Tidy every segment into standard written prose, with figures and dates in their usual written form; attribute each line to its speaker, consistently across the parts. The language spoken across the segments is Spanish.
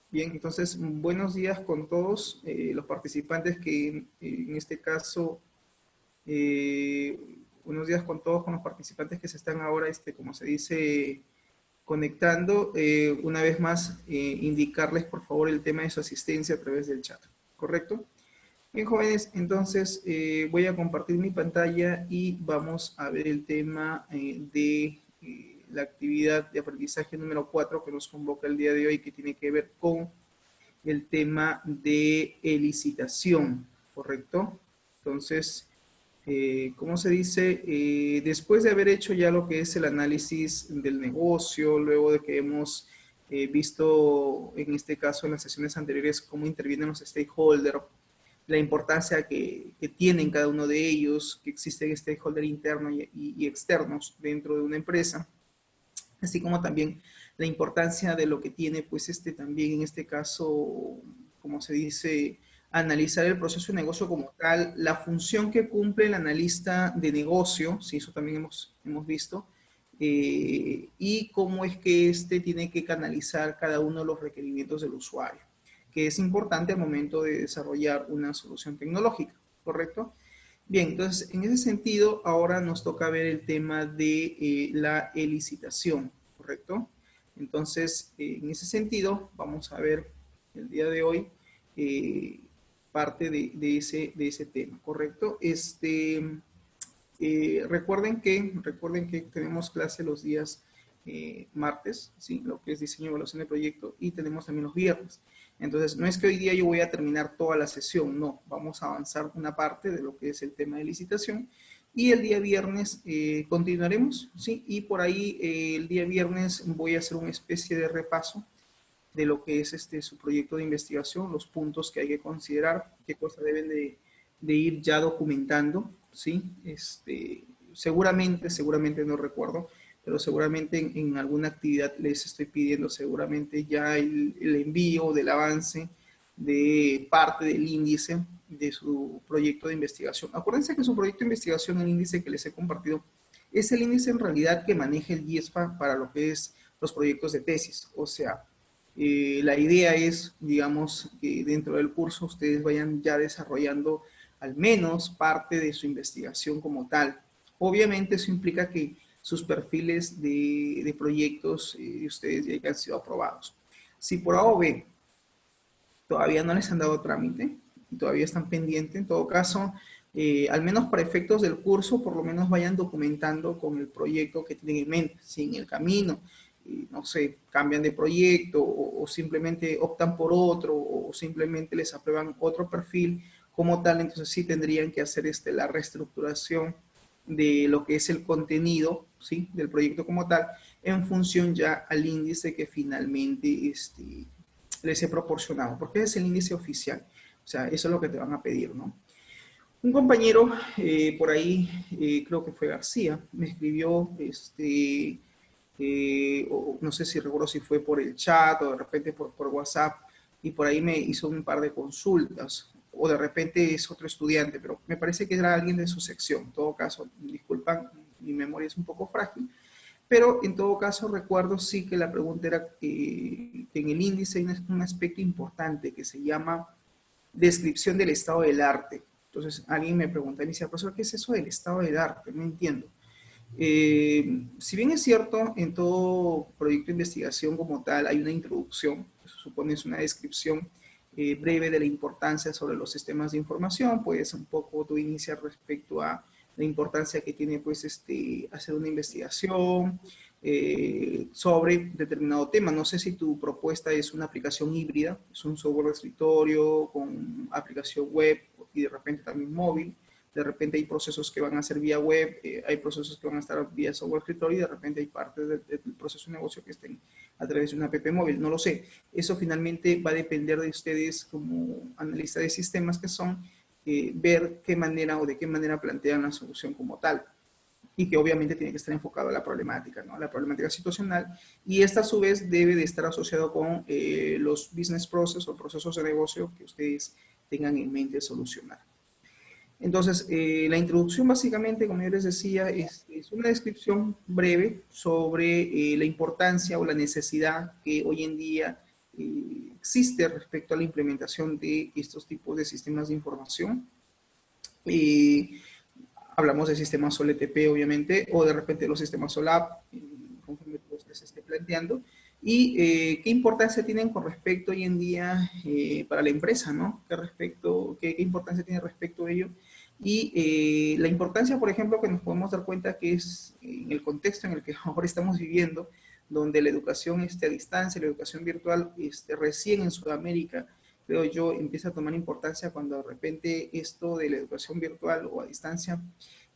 Speaker 1: Bien, entonces, buenos días con todos los participantes que en este caso, buenos días con todos con los participantes que se están ahora, como se dice, conectando. Una vez más, indicarles por favor el tema de su asistencia a través del chat, ¿correcto? Bien, jóvenes, entonces voy a compartir mi pantalla y vamos a ver el tema de la actividad de aprendizaje número 4 que nos convoca el día de hoy, que tiene que ver con el tema de licitación, ¿correcto? Entonces, ¿cómo se dice? Después de haber hecho ya lo que es el análisis del negocio, luego de que hemos visto en este caso en las sesiones anteriores cómo intervienen los stakeholders, la importancia que tienen cada uno de ellos, que existen stakeholders internos y externos dentro de una empresa, así como también la importancia de lo que tiene, pues, también en este caso, como se dice, analizar el proceso de negocio como tal, la función que cumple el analista de negocio, sí, eso también hemos visto, y cómo es que tiene que canalizar cada uno de los requerimientos del usuario, que es importante al momento de desarrollar una solución tecnológica, ¿correcto? Bien, entonces, en ese sentido, ahora nos toca ver el tema de la licitación, ¿correcto? Entonces, en ese sentido, vamos a ver el día de hoy eh, parte de ese tema, ¿correcto? Recuerden que tenemos clase los días martes, ¿sí? Lo que es diseño y evaluación de proyecto, y tenemos también los viernes. Entonces, no es que hoy día yo voy a terminar toda la sesión, no, vamos a avanzar una parte de lo que es el tema de licitación, y el día viernes continuaremos, ¿sí? Y por ahí el día viernes voy a hacer una especie de repaso de lo que es su proyecto de investigación, los puntos que hay que considerar, qué cosas deben de ir ya documentando, ¿sí? Seguramente no recuerdo, pero seguramente en alguna actividad les estoy pidiendo seguramente ya el envío del avance de parte del índice de su proyecto de investigación. Acuérdense que su proyecto de investigación, el índice que les he compartido, es el índice en realidad que maneja el IESPA para lo que es los proyectos de tesis. O sea, la idea es, digamos, que dentro del curso ustedes vayan ya desarrollando al menos parte de su investigación como tal. Obviamente eso implica que sus perfiles de proyectos de ustedes ya hayan sido aprobados. Si por A o B todavía no les han dado trámite y todavía están pendientes, en todo caso, al menos para efectos del curso, por lo menos vayan documentando con el proyecto que tienen en mente, si en el camino, no sé, cambian de proyecto o simplemente optan por otro o simplemente les aprueban otro perfil como tal, entonces sí tendrían que hacer la reestructuración de lo que es el contenido, ¿sí? Del proyecto como tal, en función ya al índice que finalmente les he proporcionado, porque es el índice oficial. O sea, eso es lo que te van a pedir, ¿no? Un compañero por ahí, creo que fue García, me escribió, no sé si recuerdo si fue por el chat o de repente por WhatsApp, y por ahí me hizo un par de consultas, o de repente es otro estudiante, pero me parece que era alguien de su sección. En todo caso, disculpan, mi memoria es un poco frágil, pero en todo caso recuerdo sí que la pregunta era que en el índice hay un aspecto importante que se llama descripción del estado del arte. Entonces alguien me pregunta y me dice, profesor, ¿qué es eso del estado del arte? No entiendo. Si bien es cierto, en todo proyecto de investigación como tal hay una introducción, eso supone es una descripción breve de la importancia sobre los sistemas de información, puedes un poco tú iniciar respecto a la importancia que tiene pues hacer una investigación sobre determinado tema. No sé si tu propuesta es una aplicación híbrida, es un software de escritorio con aplicación web y de repente también móvil. De repente hay procesos que van a ser vía web, hay procesos que van a estar vía software escritorio y de repente hay partes del proceso de negocio que estén a través de una app móvil, no lo sé. Eso finalmente va a depender de ustedes como analistas de sistemas que son, ver qué manera o de qué manera plantean la solución como tal. Y que obviamente tiene que estar enfocado a la problemática, ¿no? La problemática situacional. Y esta a su vez debe de estar asociado con los business process o procesos de negocio que ustedes tengan en mente solucionar. Entonces, la introducción básicamente, como yo les decía, es una descripción breve sobre la importancia o la necesidad que hoy en día existe respecto a la implementación de estos tipos de sistemas de información. Hablamos de sistemas SOLETP, obviamente, o de repente los sistemas SOLAP, conforme se esté planteando. Y qué importancia tienen con respecto hoy en día para la empresa, ¿no? ¿Qué importancia tiene respecto a ello? Y la importancia, por ejemplo, que nos podemos dar cuenta que es en el contexto en el que ahora estamos viviendo, donde la educación a distancia, la educación virtual, recién en Sudamérica, creo yo, empieza a tomar importancia cuando de repente esto de la educación virtual o a distancia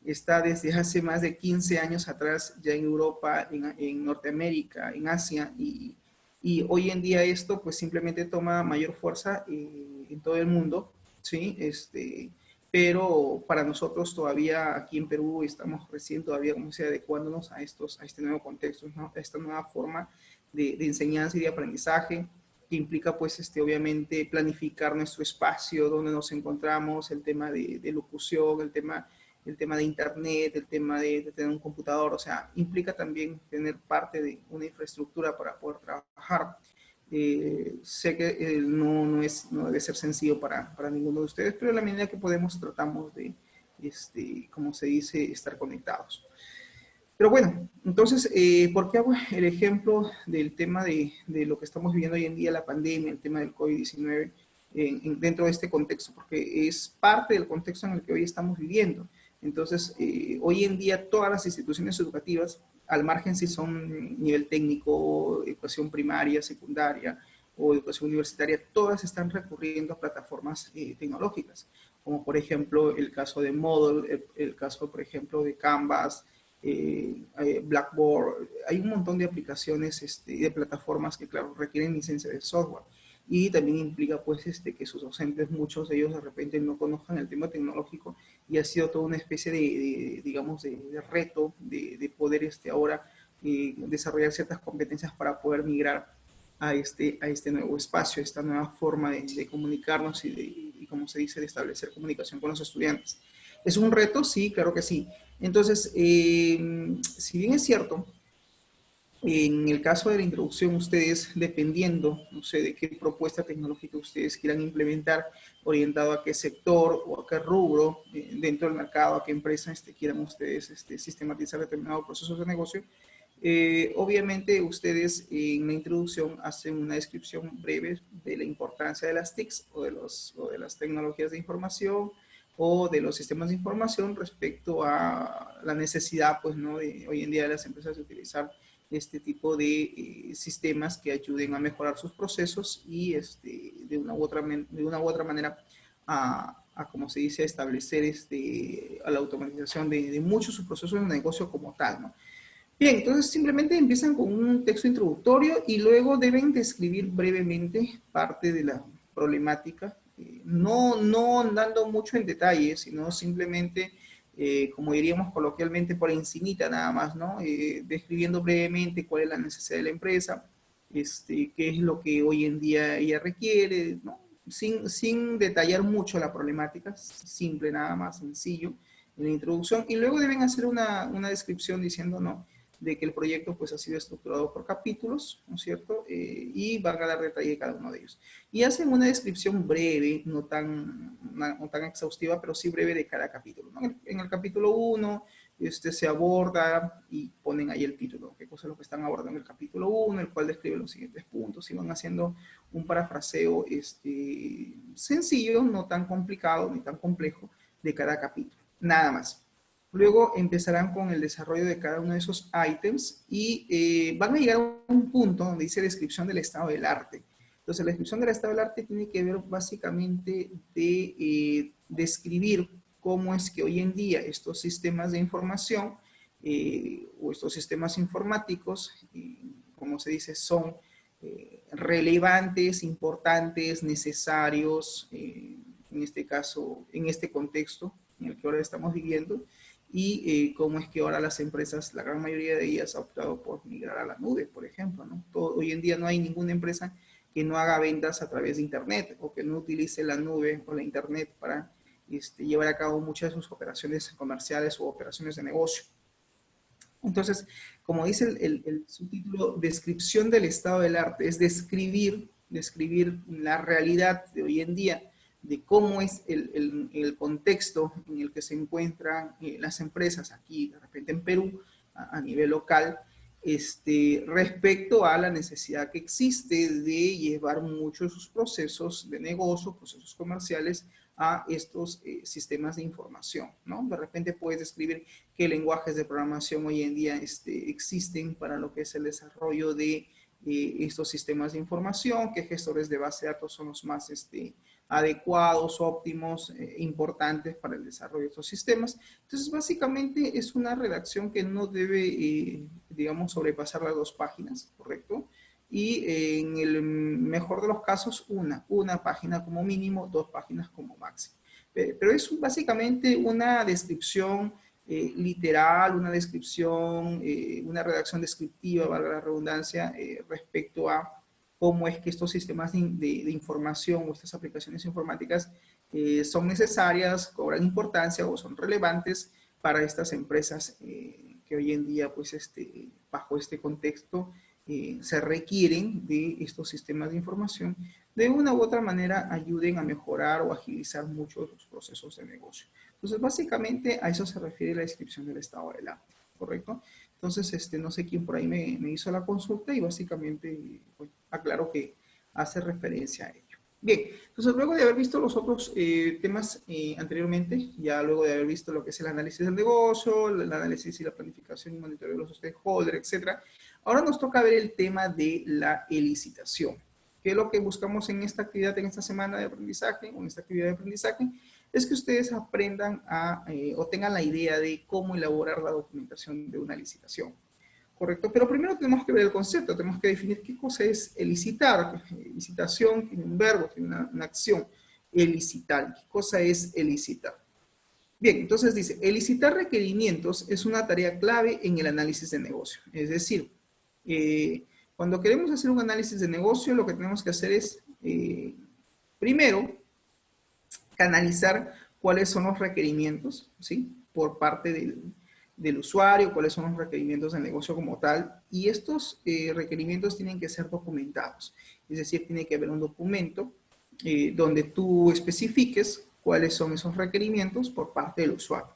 Speaker 1: está desde hace más de 15 años atrás ya en Europa, en Norteamérica, en Asia, y hoy en día esto pues simplemente toma mayor fuerza en todo el mundo, ¿sí? Pero para nosotros todavía aquí en Perú estamos recién todavía, como sea, adecuándonos a este nuevo contexto, ¿no? A esta nueva forma de enseñanza y de aprendizaje, que implica pues obviamente planificar nuestro espacio, donde nos encontramos, el tema de locución, el tema de internet, el tema de tener un computador, o sea, implica también tener parte de una infraestructura para poder trabajar. Sé que no debe ser sencillo para ninguno de ustedes, pero en la medida que podemos tratamos de, como se dice, estar conectados. Pero bueno, entonces, ¿por qué hago el ejemplo del tema de lo que estamos viviendo hoy en día, la pandemia, el tema del COVID-19, dentro de este contexto? Porque es parte del contexto en el que hoy estamos viviendo. Entonces, hoy en día todas las instituciones educativas, al margen si son nivel técnico, educación primaria, secundaria o educación universitaria, todas están recurriendo a plataformas tecnológicas, como por ejemplo el caso de Moodle, el caso, por ejemplo, de Canvas, Blackboard. Hay un montón de aplicaciones, de plataformas que, claro, requieren licencia de software. Y también implica, pues, que sus docentes, muchos de ellos de repente no conozcan el tema tecnológico, y ha sido toda una especie digamos, de reto de poder ahora desarrollar ciertas competencias para poder migrar a este nuevo espacio, a esta nueva forma de comunicarnos y, como se dice, de establecer comunicación con los estudiantes. ¿Es un reto? Sí, claro que sí. Entonces, si bien es cierto, en el caso de la introducción, ustedes, dependiendo, no sé, de qué propuesta tecnológica ustedes quieran implementar, orientado a qué sector o a qué rubro dentro del mercado, a qué empresa quieran ustedes sistematizar determinados procesos de negocio, obviamente ustedes en la introducción hacen una descripción breve de la importancia de las TICs o de las tecnologías de información o de los sistemas de información respecto a la necesidad, pues, ¿no?, de hoy en día de las empresas de utilizar este tipo de sistemas que ayuden a mejorar sus procesos y de una u otra manera como se dice, a establecer a la automatización de muchos de sus procesos de negocio como tal, ¿no? Bien, entonces simplemente empiezan con un texto introductorio y luego deben describir brevemente parte de la problemática, no andando mucho en detalle, sino simplemente, como diríamos coloquialmente, por encimita nada más, ¿no? Describiendo brevemente cuál es la necesidad de la empresa, qué es lo que hoy en día ella requiere, ¿no? Sin detallar mucho la problemática, simple nada más, sencillo, en la introducción, y luego deben hacer una descripción diciendo, ¿no?, de que el proyecto pues ha sido estructurado por capítulos, ¿no es cierto? Y van a dar detalle de cada uno de ellos. Y hacen una descripción breve, no tan exhaustiva, pero sí breve de cada capítulo, ¿no? En el capítulo 1 se aborda y ponen ahí el título, qué cosa es lo que están abordando en el capítulo 1, el cual describe los siguientes puntos, y van haciendo un parafraseo sencillo, no tan complicado ni tan complejo, de cada capítulo, nada más. Luego empezarán con el desarrollo de cada uno de esos ítems y van a llegar a un punto donde dice descripción del estado del arte. Entonces, la descripción del estado del arte tiene que ver básicamente de describir cómo es que hoy en día estos sistemas de información o estos sistemas informáticos, como se dice, son relevantes, importantes, necesarios, en este caso, en este contexto en el que ahora estamos viviendo, y cómo es que ahora las empresas, la gran mayoría de ellas, ha optado por migrar a la nube, por ejemplo, ¿no? Hoy en día no hay ninguna empresa que no haga ventas a través de Internet o que no utilice la nube o la Internet para llevar a cabo muchas de sus operaciones comerciales o operaciones de negocio. Entonces, como dice el subtítulo, descripción del estado del arte, es describir describir la realidad de hoy en día, de cómo es el contexto en el que se encuentran las empresas aquí, de repente en Perú, a nivel local, respecto a la necesidad que existe de llevar muchos de sus procesos de negocio, procesos comerciales, a estos sistemas de información, ¿no? De repente puedes describir qué lenguajes de programación hoy en día existen para lo que es el desarrollo de estos sistemas de información, qué gestores de base de datos son los más adecuados, óptimos, importantes para el desarrollo de estos sistemas. Entonces, básicamente es una redacción que no debe, digamos, sobrepasar las 2 páginas, ¿correcto? Y en el mejor de los casos, una página como mínimo, 2 páginas como máximo. Pero es básicamente una descripción literal, una descripción, una redacción descriptiva, valga la redundancia, respecto a cómo es que estos sistemas de información o estas aplicaciones informáticas son necesarias, cobran importancia o son relevantes para estas empresas que hoy en día, pues, bajo este contexto, se requieren de estos sistemas de información, de una u otra manera ayuden a mejorar o agilizar mucho los procesos de negocio. Entonces, básicamente a eso se refiere la descripción del estado del arte, ¿correcto? Entonces, no sé quién por ahí me hizo la consulta y básicamente pues, aclaro que hace referencia a ello. Bien, entonces luego de haber visto los otros temas anteriormente, ya luego de haber visto lo que es el análisis del negocio, el análisis y la planificación y monitoreo de los stakeholders, etcétera, ahora nos toca ver el tema de la licitación. ¿Qué es lo que buscamos en esta actividad, en esta semana de aprendizaje, o en esta actividad de aprendizaje? Es que ustedes aprendan o tengan la idea de cómo elaborar la documentación de una licitación. ¿Correcto? Pero primero tenemos que ver el concepto, tenemos que definir qué cosa es el licitar. Licitación tiene un verbo, tiene una acción. El licitar, ¿qué cosa es el licitar? Bien, entonces dice, el licitar requerimientos es una tarea clave en el análisis de negocio. Es decir, cuando queremos hacer un análisis de negocio, lo que tenemos que hacer es, primero, canalizar cuáles son los requerimientos, ¿sí? Por parte del usuario, cuáles son los requerimientos del negocio como tal, y estos requerimientos tienen que ser documentados, es decir, tiene que haber un documento donde tú especifiques cuáles son esos requerimientos por parte del usuario.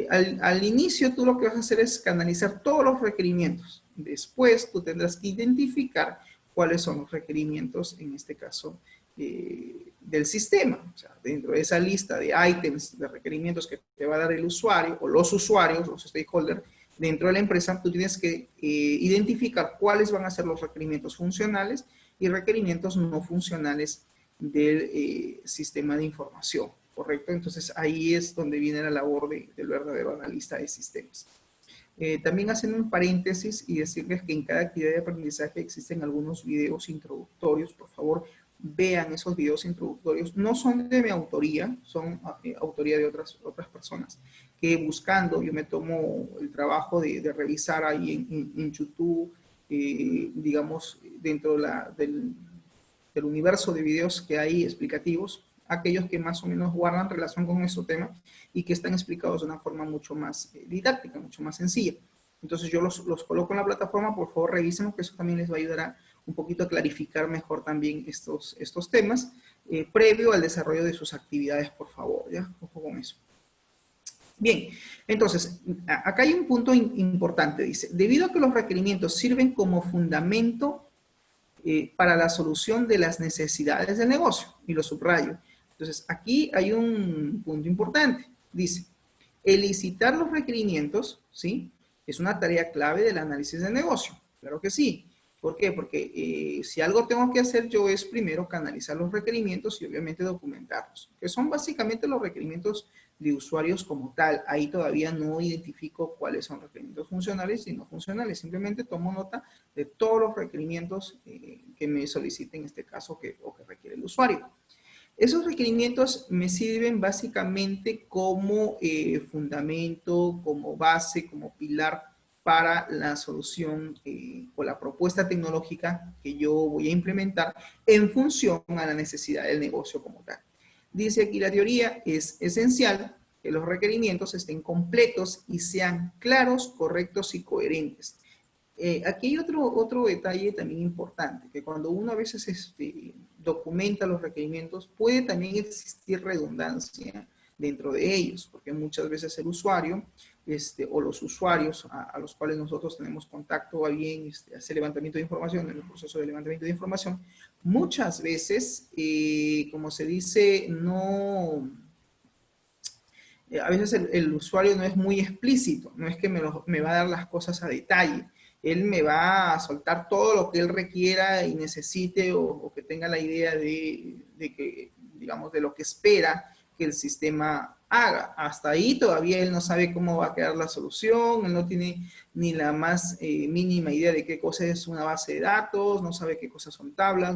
Speaker 1: Al inicio tú lo que vas a hacer es canalizar todos los requerimientos, después tú tendrás que identificar cuáles son los requerimientos, en este caso, del sistema. O sea, dentro de esa lista de ítems, de requerimientos que te va a dar el usuario o los usuarios, los stakeholders, dentro de la empresa, tú tienes que identificar cuáles van a ser los requerimientos funcionales y requerimientos no funcionales del sistema de información, ¿correcto? Entonces ahí es donde viene la labor del verdadero analista de sistemas. También hacen un paréntesis y decirles que en cada actividad de aprendizaje existen algunos videos introductorios. Por favor, vean esos videos introductorios. No son de mi autoría, son autoría de otras personas que buscando, yo me tomo el trabajo de revisar ahí en YouTube, digamos, dentro del universo de videos que hay explicativos, aquellos que más o menos guardan relación con nuestro tema y que están explicados de una forma mucho más didáctica, mucho más sencilla. Entonces yo los coloco en la plataforma, por favor revisen, que eso también les va a ayudar un poquito a clarificar mejor también estos temas, previo al desarrollo de sus actividades, por favor, ¿ya? Ojo con eso. Bien, entonces, acá hay un punto importante, dice, debido a que los requerimientos sirven como fundamento para la solución de las necesidades del negocio, y lo subrayo. Entonces, aquí hay un punto importante. Dice, el licitar los requerimientos, ¿sí? Es una tarea clave del análisis del negocio. Claro que sí. ¿Por qué? Porque si algo tengo que hacer yo es primero canalizar los requerimientos y obviamente documentarlos, que son básicamente los requerimientos de usuarios como tal. Ahí todavía no identifico cuáles son requerimientos funcionales y no funcionales. Simplemente tomo nota de todos los requerimientos que me soliciten en este caso o que requiere el usuario. Esos requerimientos me sirven básicamente como fundamento, como base, como pilar para la solución o la propuesta tecnológica que yo voy a implementar en función a la necesidad del negocio como tal. Dice aquí la teoría, es esencial que los requerimientos estén completos y sean claros, correctos y coherentes. Aquí hay otro detalle también importante, que cuando uno a veces documenta los requerimientos, puede también existir redundancia dentro de ellos, porque muchas veces el usuario o los usuarios a los cuales nosotros tenemos contacto va bien hacer levantamiento de información, en el proceso de levantamiento de información, muchas veces, como se dice, no... a veces el usuario no es muy explícito, no es que me va a dar las cosas a detalle. Él me va a soltar todo lo que él requiera y necesite o que tenga la idea de que, digamos, de lo que espera que el sistema haga. Hasta ahí todavía él no sabe cómo va a quedar la solución, él no tiene ni la más mínima idea de qué cosa es una base de datos, no sabe qué cosas son tablas,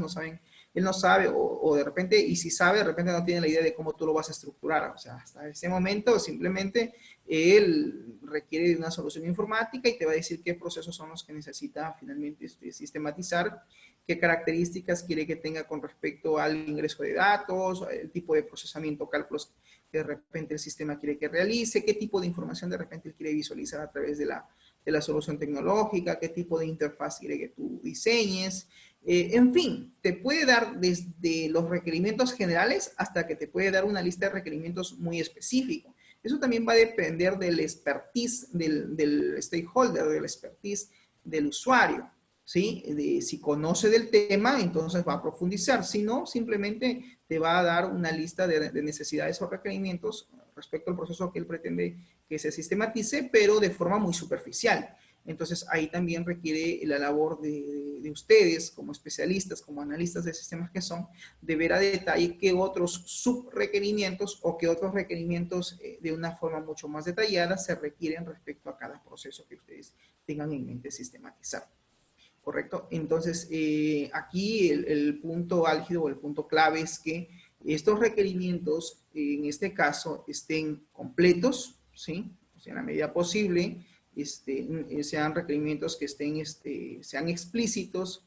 Speaker 1: él no sabe, o de repente, y si sabe, de repente no tiene la idea de cómo tú lo vas a estructurar. O sea, hasta ese momento simplemente él requiere de una solución informática y te va a decir qué procesos son los que necesita finalmente sistematizar, qué características quiere que tenga con respecto al ingreso de datos, el tipo de procesamiento, cálculos que de repente el sistema quiere que realice, qué tipo de información de repente él quiere visualizar a través de la solución tecnológica, qué tipo de interfaz quiere que tú diseñes. En fin, te puede dar desde los requerimientos generales hasta que te puede dar una lista de requerimientos muy específicos. Eso también va a depender del expertise del stakeholder, del expertise del usuario, ¿sí? Si conoce del tema, entonces va a profundizar. Si no, simplemente te va a dar una lista de necesidades o requerimientos respecto al proceso que él pretende que se sistematice, pero de forma muy superficial. Entonces, ahí también requiere la labor de ustedes como especialistas, como analistas de sistemas que son, de ver a detalle qué otros subrequerimientos o qué otros requerimientos de una forma mucho más detallada se requieren respecto a cada proceso que ustedes tengan en mente sistematizar. ¿Correcto? Entonces, aquí el punto álgido o el punto clave es que estos requerimientos, en este caso, estén completos, ¿sí? O sea, en la medida posible, sean requerimientos que sean explícitos,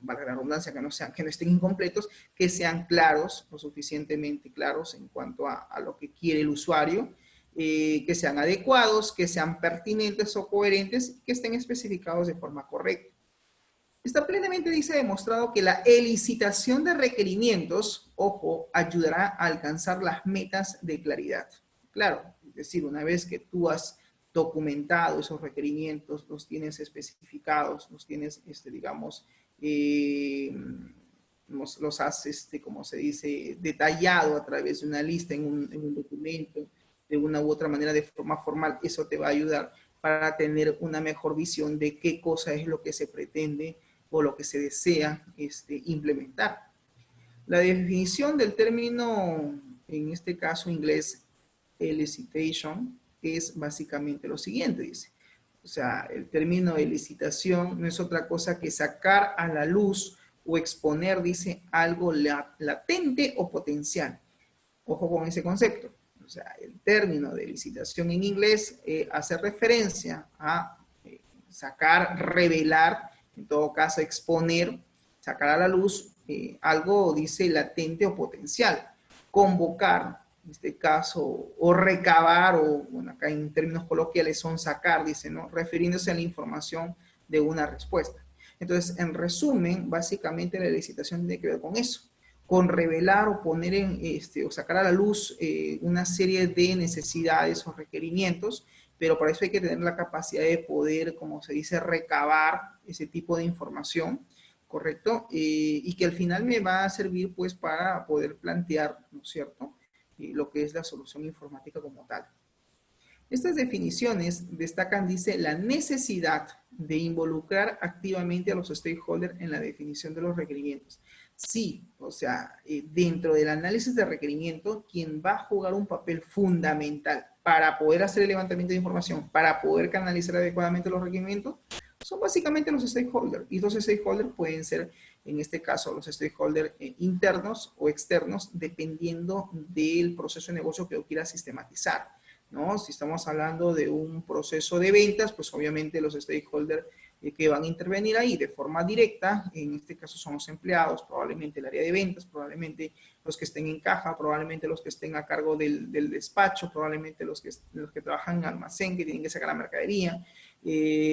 Speaker 1: valga la redundancia, que no estén incompletos, que sean claros, lo suficientemente claros en cuanto a lo que quiere el usuario, que sean adecuados, que sean pertinentes o coherentes, que estén especificados de forma correcta. Está plenamente, dice, demostrado que la elicitación de requerimientos, ojo, ayudará a alcanzar las metas de claridad. Claro, es decir, una vez que tú has documentado esos requerimientos, los tienes especificados, los tienes, digamos, los has, como se dice, detallado a través de una lista en un documento, de una u otra manera, de forma formal, eso te va a ayudar para tener una mejor visión de qué cosa es lo que se pretende o lo que se desea implementar. La definición del término, en este caso inglés, elicitation, es básicamente lo siguiente, dice. O sea, el término de licitación no es otra cosa que sacar a la luz o exponer, dice, algo latente o potencial. Ojo con ese concepto. O sea, el término de licitación en inglés hace referencia a sacar, revelar, en todo caso exponer, sacar a la luz algo, dice, latente o potencial. Convocar, en este caso, o recabar, o bueno, acá en términos coloquiales son sacar, dice, ¿no? Refiriéndose a la información de una respuesta. Entonces, en resumen, básicamente la licitación tiene que ver con eso, con revelar o poner o sacar a la luz una serie de necesidades o requerimientos, pero para eso hay que tener la capacidad de poder, como se dice, recabar ese tipo de información, ¿correcto? Y que al final me va a servir pues para poder plantear, ¿no es cierto?, lo que es la solución informática como tal. Estas definiciones destacan, dice, la necesidad de involucrar activamente a los stakeholders en la definición de los requerimientos. Sí, o sea, dentro del análisis de requerimiento, quien va a jugar un papel fundamental para poder hacer el levantamiento de información, para poder canalizar adecuadamente los requerimientos, son básicamente los stakeholders. Y los stakeholders pueden ser, en este caso, los stakeholders internos o externos, dependiendo del proceso de negocio que yo quiera sistematizar, ¿no? Si estamos hablando de un proceso de ventas, pues obviamente los stakeholders que van a intervenir ahí de forma directa, en este caso son los empleados, probablemente el área de ventas, probablemente los que estén en caja, probablemente los que estén a cargo del despacho, probablemente los que trabajan en almacén, que tienen que sacar la mercadería,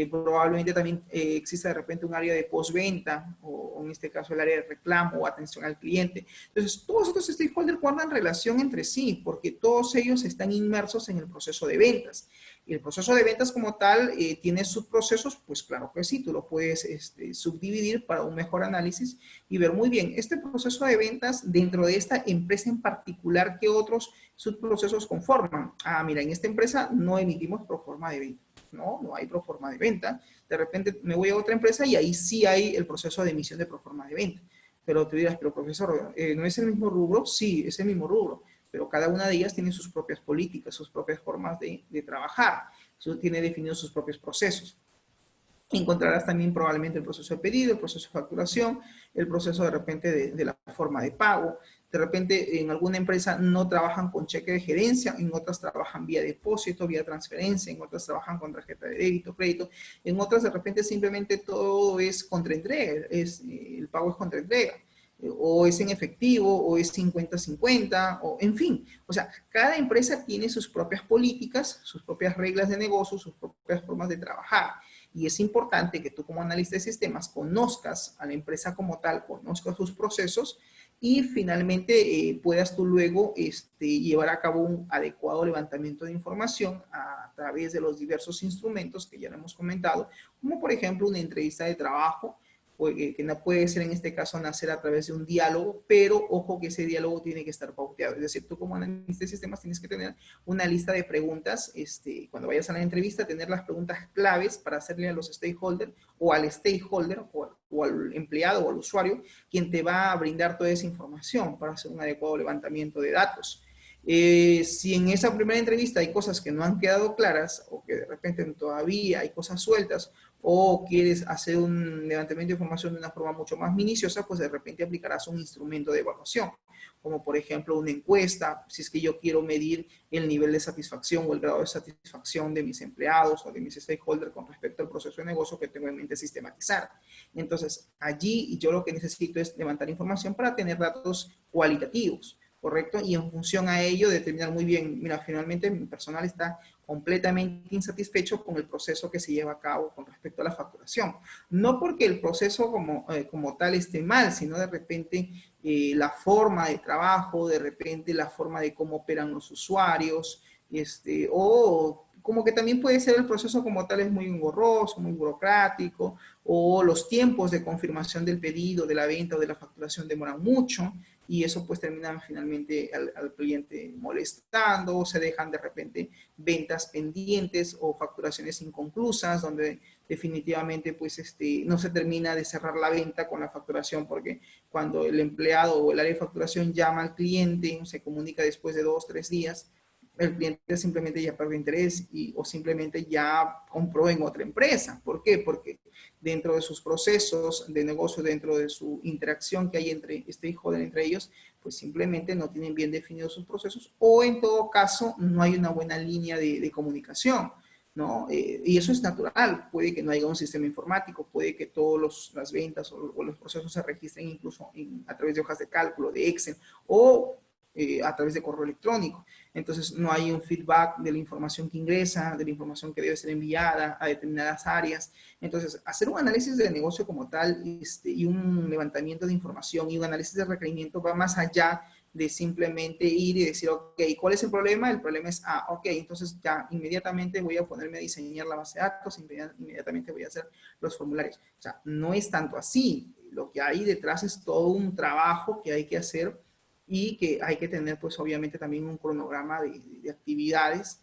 Speaker 1: Probablemente también exista de repente un área de postventa, o en este caso el área de reclamo o atención al cliente. Entonces, todos estos stakeholders guardan relación entre sí, porque todos ellos están inmersos en el proceso de ventas. Y el proceso de ventas como tal tiene subprocesos, pues claro que sí, tú lo puedes subdividir para un mejor análisis y ver muy bien este proceso de ventas dentro de esta empresa en particular, ¿qué otros subprocesos conforman? Ah, mira, en esta empresa no emitimos proforma de venta. No hay proforma de venta. De repente me voy a otra empresa y ahí sí hay el proceso de emisión de proforma de venta. Pero tú dirás, pero profesor, ¿no es el mismo rubro? Sí, es el mismo rubro, pero cada una de ellas tiene sus propias políticas, sus propias formas de trabajar, tiene definidos sus propios procesos. Encontrarás también probablemente el proceso de pedido, el proceso de facturación, el proceso de repente de la forma de pago. De repente en alguna empresa no trabajan con cheque de gerencia, en otras trabajan vía depósito, vía transferencia, en otras trabajan con tarjeta de débito, crédito, en otras de repente simplemente todo es contraentrega, el pago es contraentrega, o es en efectivo, o es 50-50, o en fin. O sea, cada empresa tiene sus propias políticas, sus propias reglas de negocio, sus propias formas de trabajar. Y es importante que tú como analista de sistemas conozcas a la empresa como tal, conozcas sus procesos y finalmente puedas tú luego llevar a cabo un adecuado levantamiento de información a través de los diversos instrumentos que ya lo hemos comentado, como por ejemplo una entrevista de trabajo, que no puede ser en este caso nacer a través de un diálogo, pero ojo que ese diálogo tiene que estar pauteado. Es decir, tú como analista de sistemas tienes que tener una lista de preguntas, cuando vayas a la entrevista, tener las preguntas claves para hacerle a los stakeholders o al stakeholder o al empleado o al usuario, quien te va a brindar toda esa información para hacer un adecuado levantamiento de datos. Si en esa primera entrevista hay cosas que no han quedado claras o que de repente todavía hay cosas sueltas o quieres hacer un levantamiento de información de una forma mucho más minuciosa, pues de repente aplicarás un instrumento de evaluación, como por ejemplo una encuesta, si es que yo quiero medir el nivel de satisfacción o el grado de satisfacción de mis empleados o de mis stakeholders con respecto al proceso de negocio que tengo en mente sistematizar. Entonces, allí yo lo que necesito es levantar información para tener datos cualitativos, ¿correcto? Y en función a ello determinar muy bien, mira, finalmente mi personal está completamente insatisfecho con el proceso que se lleva a cabo con respecto a la facturación. No porque el proceso como tal esté mal, sino de repente la forma de trabajo, de repente la forma de cómo operan los usuarios, o como que también puede ser el proceso como tal es muy engorroso, muy burocrático, o los tiempos de confirmación del pedido, de la venta o de la facturación demoran mucho, y eso pues termina finalmente al cliente molestando, o se dejan de repente ventas pendientes o facturaciones inconclusas, donde definitivamente pues no se termina de cerrar la venta con la facturación, porque cuando el empleado o el área de facturación llama al cliente, se comunica después de 2 o 3 días, el cliente simplemente ya perdió interés o simplemente ya compró en otra empresa. ¿Por qué? Porque dentro de sus procesos de negocio, dentro de su interacción que hay entre stakeholders, entre ellos, pues simplemente no tienen bien definidos sus procesos o en todo caso no hay una buena línea de comunicación, ¿no? Y eso es natural, puede que no haya un sistema informático, puede que todas las ventas o los procesos se registren incluso a través de hojas de cálculo, de Excel o a través de correo electrónico. Entonces no hay un feedback de la información que ingresa, de la información que debe ser enviada a determinadas áreas. Entonces, hacer un análisis de negocio como tal y un levantamiento de información y un análisis de requerimiento va más allá de simplemente ir y decir, ok, ¿cuál es el problema? El problema es, ok, entonces ya inmediatamente voy a ponerme a diseñar la base de datos, inmediatamente voy a hacer los formularios. O sea, no es tanto así. Lo que hay detrás es todo un trabajo que hay que hacer y que hay que tener pues obviamente también un cronograma de actividades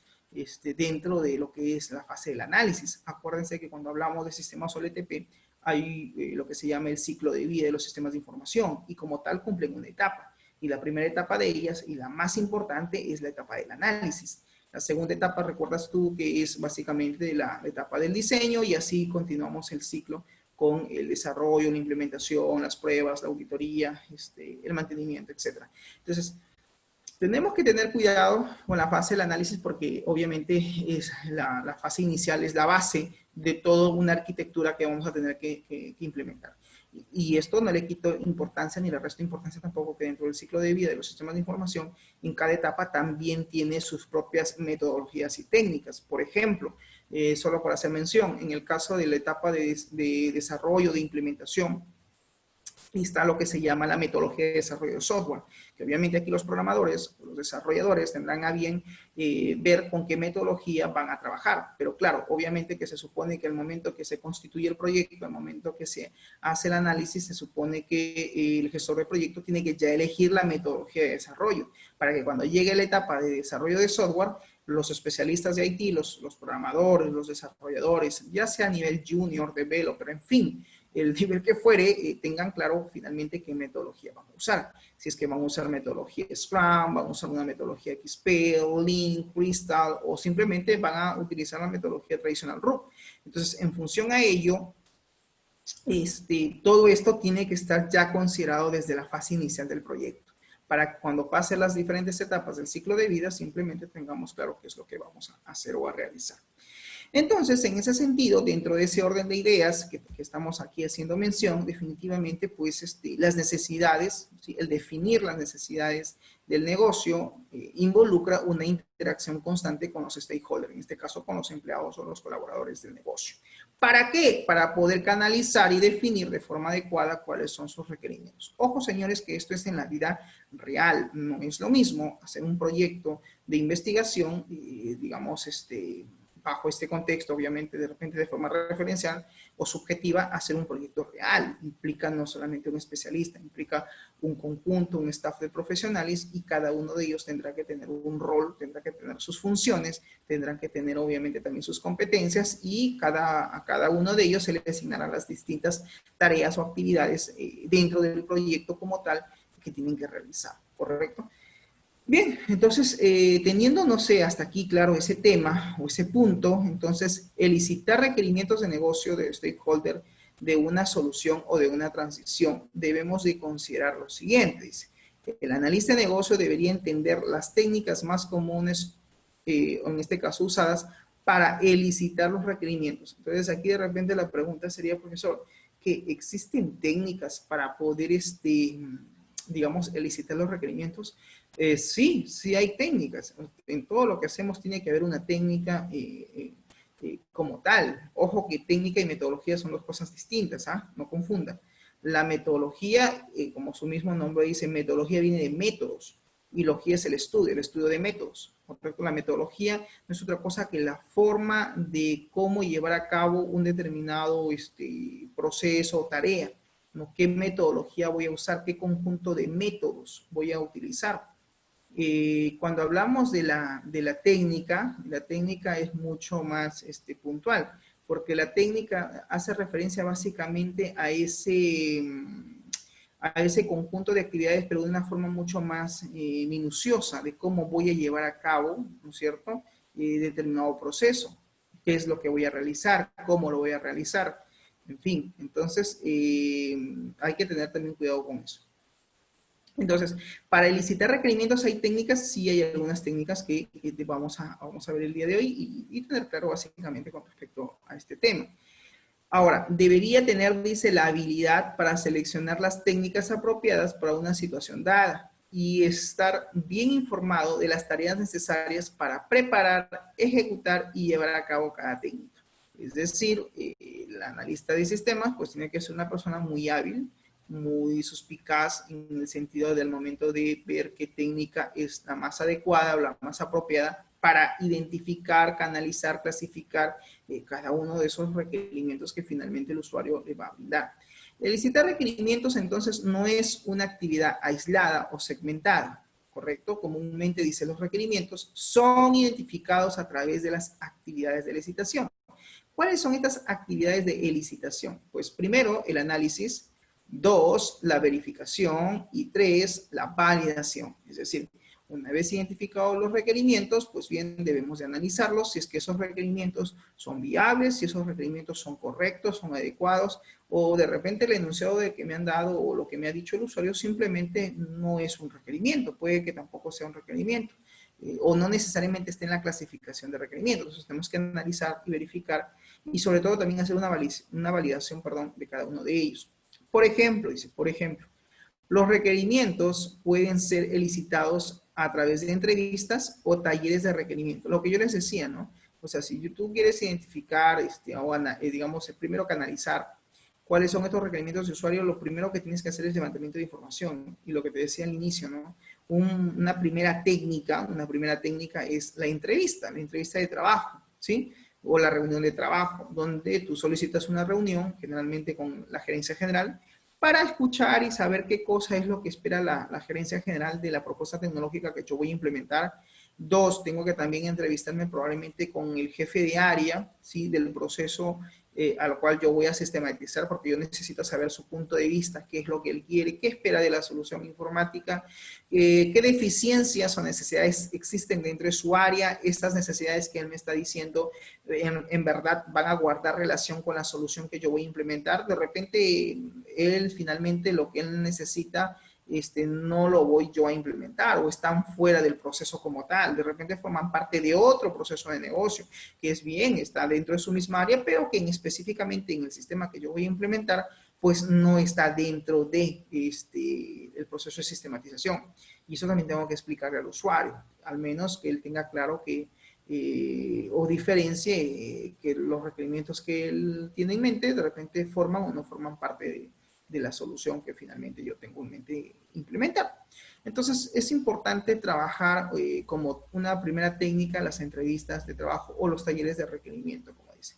Speaker 1: dentro de lo que es la fase del análisis. Acuérdense que cuando hablamos de sistemas OLTP hay lo que se llama el ciclo de vida de los sistemas de información y como tal cumplen una etapa. Y la primera etapa de ellas y la más importante es la etapa del análisis. La segunda etapa, recuerdas tú, que es básicamente la etapa del diseño y así continuamos el ciclo con el desarrollo, la implementación, las pruebas, la auditoría, el mantenimiento, etc. Entonces, tenemos que tener cuidado con la fase del análisis porque obviamente es la fase inicial, es la base de toda una arquitectura que vamos a tener que implementar. Y esto no le quito importancia ni le resto importancia tampoco que dentro del ciclo de vida de los sistemas de información, en cada etapa también tiene sus propias metodologías y técnicas. Por ejemplo, Solo para hacer mención, en el caso de la etapa de desarrollo, de implementación, está lo que se llama la metodología de desarrollo de software, que obviamente aquí los programadores, los desarrolladores tendrán a bien ver con qué metodología van a trabajar, pero claro, obviamente que se supone que al momento que se constituye el proyecto, al momento que se hace el análisis, se supone que el gestor de proyecto tiene que ya elegir la metodología de desarrollo, para que cuando llegue la etapa de desarrollo de software, los especialistas de IT, los programadores, los desarrolladores, ya sea a nivel junior, developer, en fin, el nivel que fuere, tengan claro finalmente qué metodología vamos a usar. Si es que vamos a usar metodología Scrum, vamos a usar una metodología XP, Lean, Crystal, o simplemente van a utilizar la metodología tradicional RUP. Entonces, en función a ello, todo esto tiene que estar ya considerado desde la fase inicial del proyecto, para que cuando pase las diferentes etapas del ciclo de vida, simplemente tengamos claro qué es lo que vamos a hacer o a realizar. Entonces, en ese sentido, dentro de ese orden de ideas que estamos aquí haciendo mención, definitivamente, pues, las necesidades, ¿sí? El definir las necesidades del negocio involucra una interacción constante con los stakeholders, en este caso con los empleados o los colaboradores del negocio. ¿Para qué? Para poder canalizar y definir de forma adecuada cuáles son sus requerimientos. Ojo, señores, que esto es en la vida real, no es lo mismo hacer un proyecto de investigación, digamos, bajo este contexto, obviamente, de repente de forma referencial o subjetiva, hacer un proyecto real. Implica no solamente un especialista, implica un conjunto, un staff de profesionales y cada uno de ellos tendrá que tener un rol, tendrá que tener sus funciones, tendrán que tener obviamente también sus competencias y a cada uno de ellos se le asignarán las distintas tareas o actividades dentro del proyecto como tal que tienen que realizar, ¿correcto? Bien, entonces, teniendo, no sé, hasta aquí claro ese tema o ese punto, entonces, elicitar requerimientos de negocio de stakeholder de una solución o de una transición, debemos de considerar lo siguiente. Dice, el analista de negocio debería entender las técnicas más comunes, o en este caso usadas, para elicitar los requerimientos. Entonces, aquí de repente la pregunta sería, profesor, ¿que existen técnicas para poder, digamos, elicitar los requerimientos? Sí, sí hay técnicas. En todo lo que hacemos tiene que haber una técnica como tal. Ojo que técnica y metodología son dos cosas distintas, ¿ah? No confundan. La metodología, como su mismo nombre dice, metodología viene de métodos y logía es el estudio de métodos. La metodología no es otra cosa que la forma de cómo llevar a cabo un determinado proceso o tarea. ¿No? ¿Qué metodología voy a usar? ¿Qué conjunto de métodos voy a utilizar? Cuando hablamos de la técnica es mucho más puntual, porque la técnica hace referencia básicamente a ese conjunto de actividades, pero de una forma mucho más minuciosa de cómo voy a llevar a cabo, ¿no es cierto?, determinado proceso, qué es lo que voy a realizar, cómo lo voy a realizar, en fin. Entonces, hay que tener también cuidado con eso. Entonces, para elicitar requerimientos hay técnicas, sí hay algunas técnicas que vamos a ver el día de hoy y tener claro básicamente con respecto a este tema. Ahora, debería tener, dice, la habilidad para seleccionar las técnicas apropiadas para una situación dada y estar bien informado de las tareas necesarias para preparar, ejecutar y llevar a cabo cada técnica. Es decir, el analista de sistemas pues tiene que ser una persona muy hábil, muy suspicaz en el sentido del momento de ver qué técnica es la más adecuada o la más apropiada para identificar, canalizar, clasificar cada uno de esos requerimientos que finalmente el usuario le va a brindar. Elicitar requerimientos entonces no es una actividad aislada o segmentada, ¿correcto? Comúnmente dice los requerimientos son identificados a través de las actividades de licitación. ¿Cuáles son estas actividades de licitación? Pues primero el análisis, 2, la verificación y 3, la validación. Es decir, una vez identificados los requerimientos, pues bien, debemos de analizarlos si es que esos requerimientos son viables, si esos requerimientos son correctos, son adecuados, o de repente el enunciado de que me han dado o lo que me ha dicho el usuario simplemente no es un requerimiento, puede que tampoco sea un requerimiento, o no necesariamente esté en la clasificación de requerimientos. Entonces tenemos que analizar y verificar, y sobre todo también hacer una validación, de cada uno de ellos. Por ejemplo, los requerimientos pueden ser elicitados a través de entrevistas o talleres de requerimiento. Lo que yo les decía, ¿no? O sea, si tú quieres identificar, digamos, primero canalizar cuáles son estos requerimientos de usuario, lo primero que tienes que hacer es levantamiento de información. Y lo que te decía al inicio, ¿no? Una primera técnica es la entrevista de trabajo, ¿sí? O la reunión de trabajo, donde tú solicitas una reunión, generalmente con la gerencia general, para escuchar y saber qué cosa es lo que espera la gerencia general de la propuesta tecnológica que yo voy a implementar. Dos, tengo que también entrevistarme probablemente con el jefe de área, ¿sí? Del proceso a lo cual yo voy a sistematizar, porque yo necesito saber su punto de vista, qué es lo que él quiere, qué espera de la solución informática, qué deficiencias o necesidades existen dentro de su área. Estas necesidades que él me está diciendo en verdad van a guardar relación con la solución que yo voy a implementar. De repente, él finalmente lo que él necesita no lo voy yo a implementar o están fuera del proceso como tal. De repente forman parte de otro proceso de negocio, que es bien, está dentro de su misma área, pero que específicamente en el sistema que yo voy a implementar, pues no está dentro de el proceso de sistematización. Y eso también tengo que explicarle al usuario, al menos que él tenga claro que o diferencie que los requerimientos que él tiene en mente de repente forman o no forman parte de la solución que finalmente yo tengo en mente implementar. Entonces, es importante trabajar como una primera técnica las entrevistas de trabajo o los talleres de requerimiento, como dice.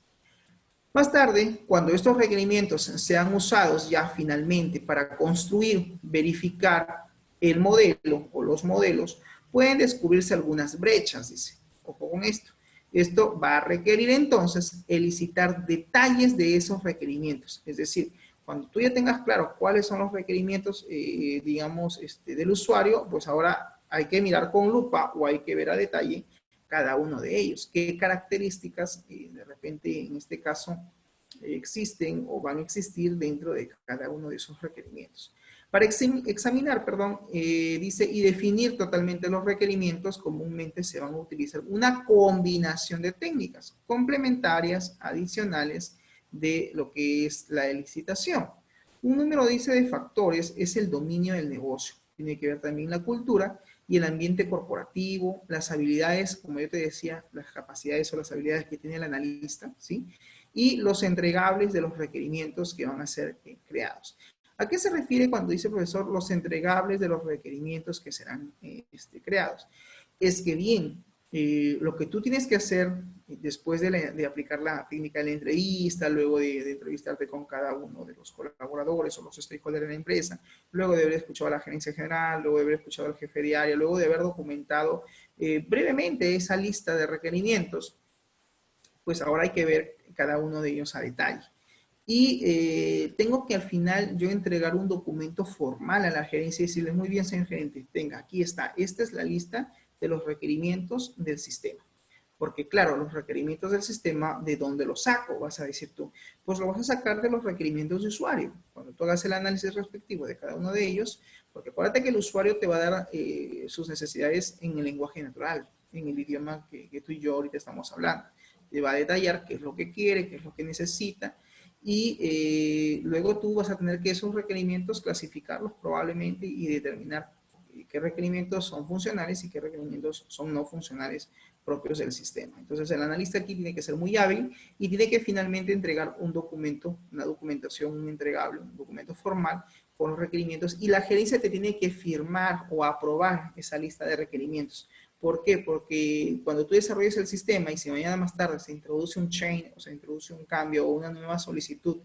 Speaker 1: Más tarde, cuando estos requerimientos sean usados ya finalmente para construir, verificar el modelo o los modelos, pueden descubrirse algunas brechas, dice. Ojo con esto. Esto va a requerir entonces elicitar detalles de esos requerimientos. Es decir, cuando tú ya tengas claro cuáles son los requerimientos, digamos, del usuario, pues ahora hay que mirar con lupa o hay que ver a detalle cada uno de ellos. ¿Qué características, de repente, en este caso, existen o van a existir dentro de cada uno de esos requerimientos? Para examinar, dice, y definir totalmente los requerimientos, comúnmente se van a utilizar una combinación de técnicas complementarias, adicionales, de lo que es la licitación. Un número, dice, de factores es el dominio del negocio. Tiene que ver también la cultura y el ambiente corporativo, las habilidades, como yo te decía, las capacidades o las habilidades que tiene el analista, ¿sí? Y los entregables de los requerimientos que van a ser creados. ¿A qué se refiere cuando dice, profesor, los entregables de los requerimientos que serán creados? Es que bien, lo que tú tienes que hacer después de aplicar la técnica de la entrevista, luego de entrevistarte con cada uno de los colaboradores o los stakeholders de la empresa, luego de haber escuchado a la gerencia general, luego de haber escuchado al jefe de área, luego de haber documentado brevemente esa lista de requerimientos, pues ahora hay que ver cada uno de ellos a detalle. Y tengo que al final yo entregar un documento formal a la gerencia y decirles, muy bien, señor gerente, venga, aquí está, esta es la lista de los requerimientos del sistema. Porque claro, los requerimientos del sistema, ¿de dónde los saco? Vas a decir tú, pues lo vas a sacar de los requerimientos de usuario. Cuando tú hagas el análisis respectivo de cada uno de ellos, porque acuérdate que el usuario te va a dar sus necesidades en el lenguaje natural, en el idioma que tú y yo ahorita estamos hablando. Te va a detallar qué es lo que quiere, qué es lo que necesita, y luego tú vas a tener que esos requerimientos clasificarlos probablemente y determinar qué requerimientos son funcionales y qué requerimientos son no funcionales propios del sistema. Entonces el analista aquí tiene que ser muy hábil y tiene que finalmente entregar un documento, una documentación, un entregable, un documento formal con los requerimientos, y la gerencia te tiene que firmar o aprobar esa lista de requerimientos. ¿Por qué? Porque cuando tú desarrollas el sistema y si mañana más tarde se introduce un change o se introduce un cambio o una nueva solicitud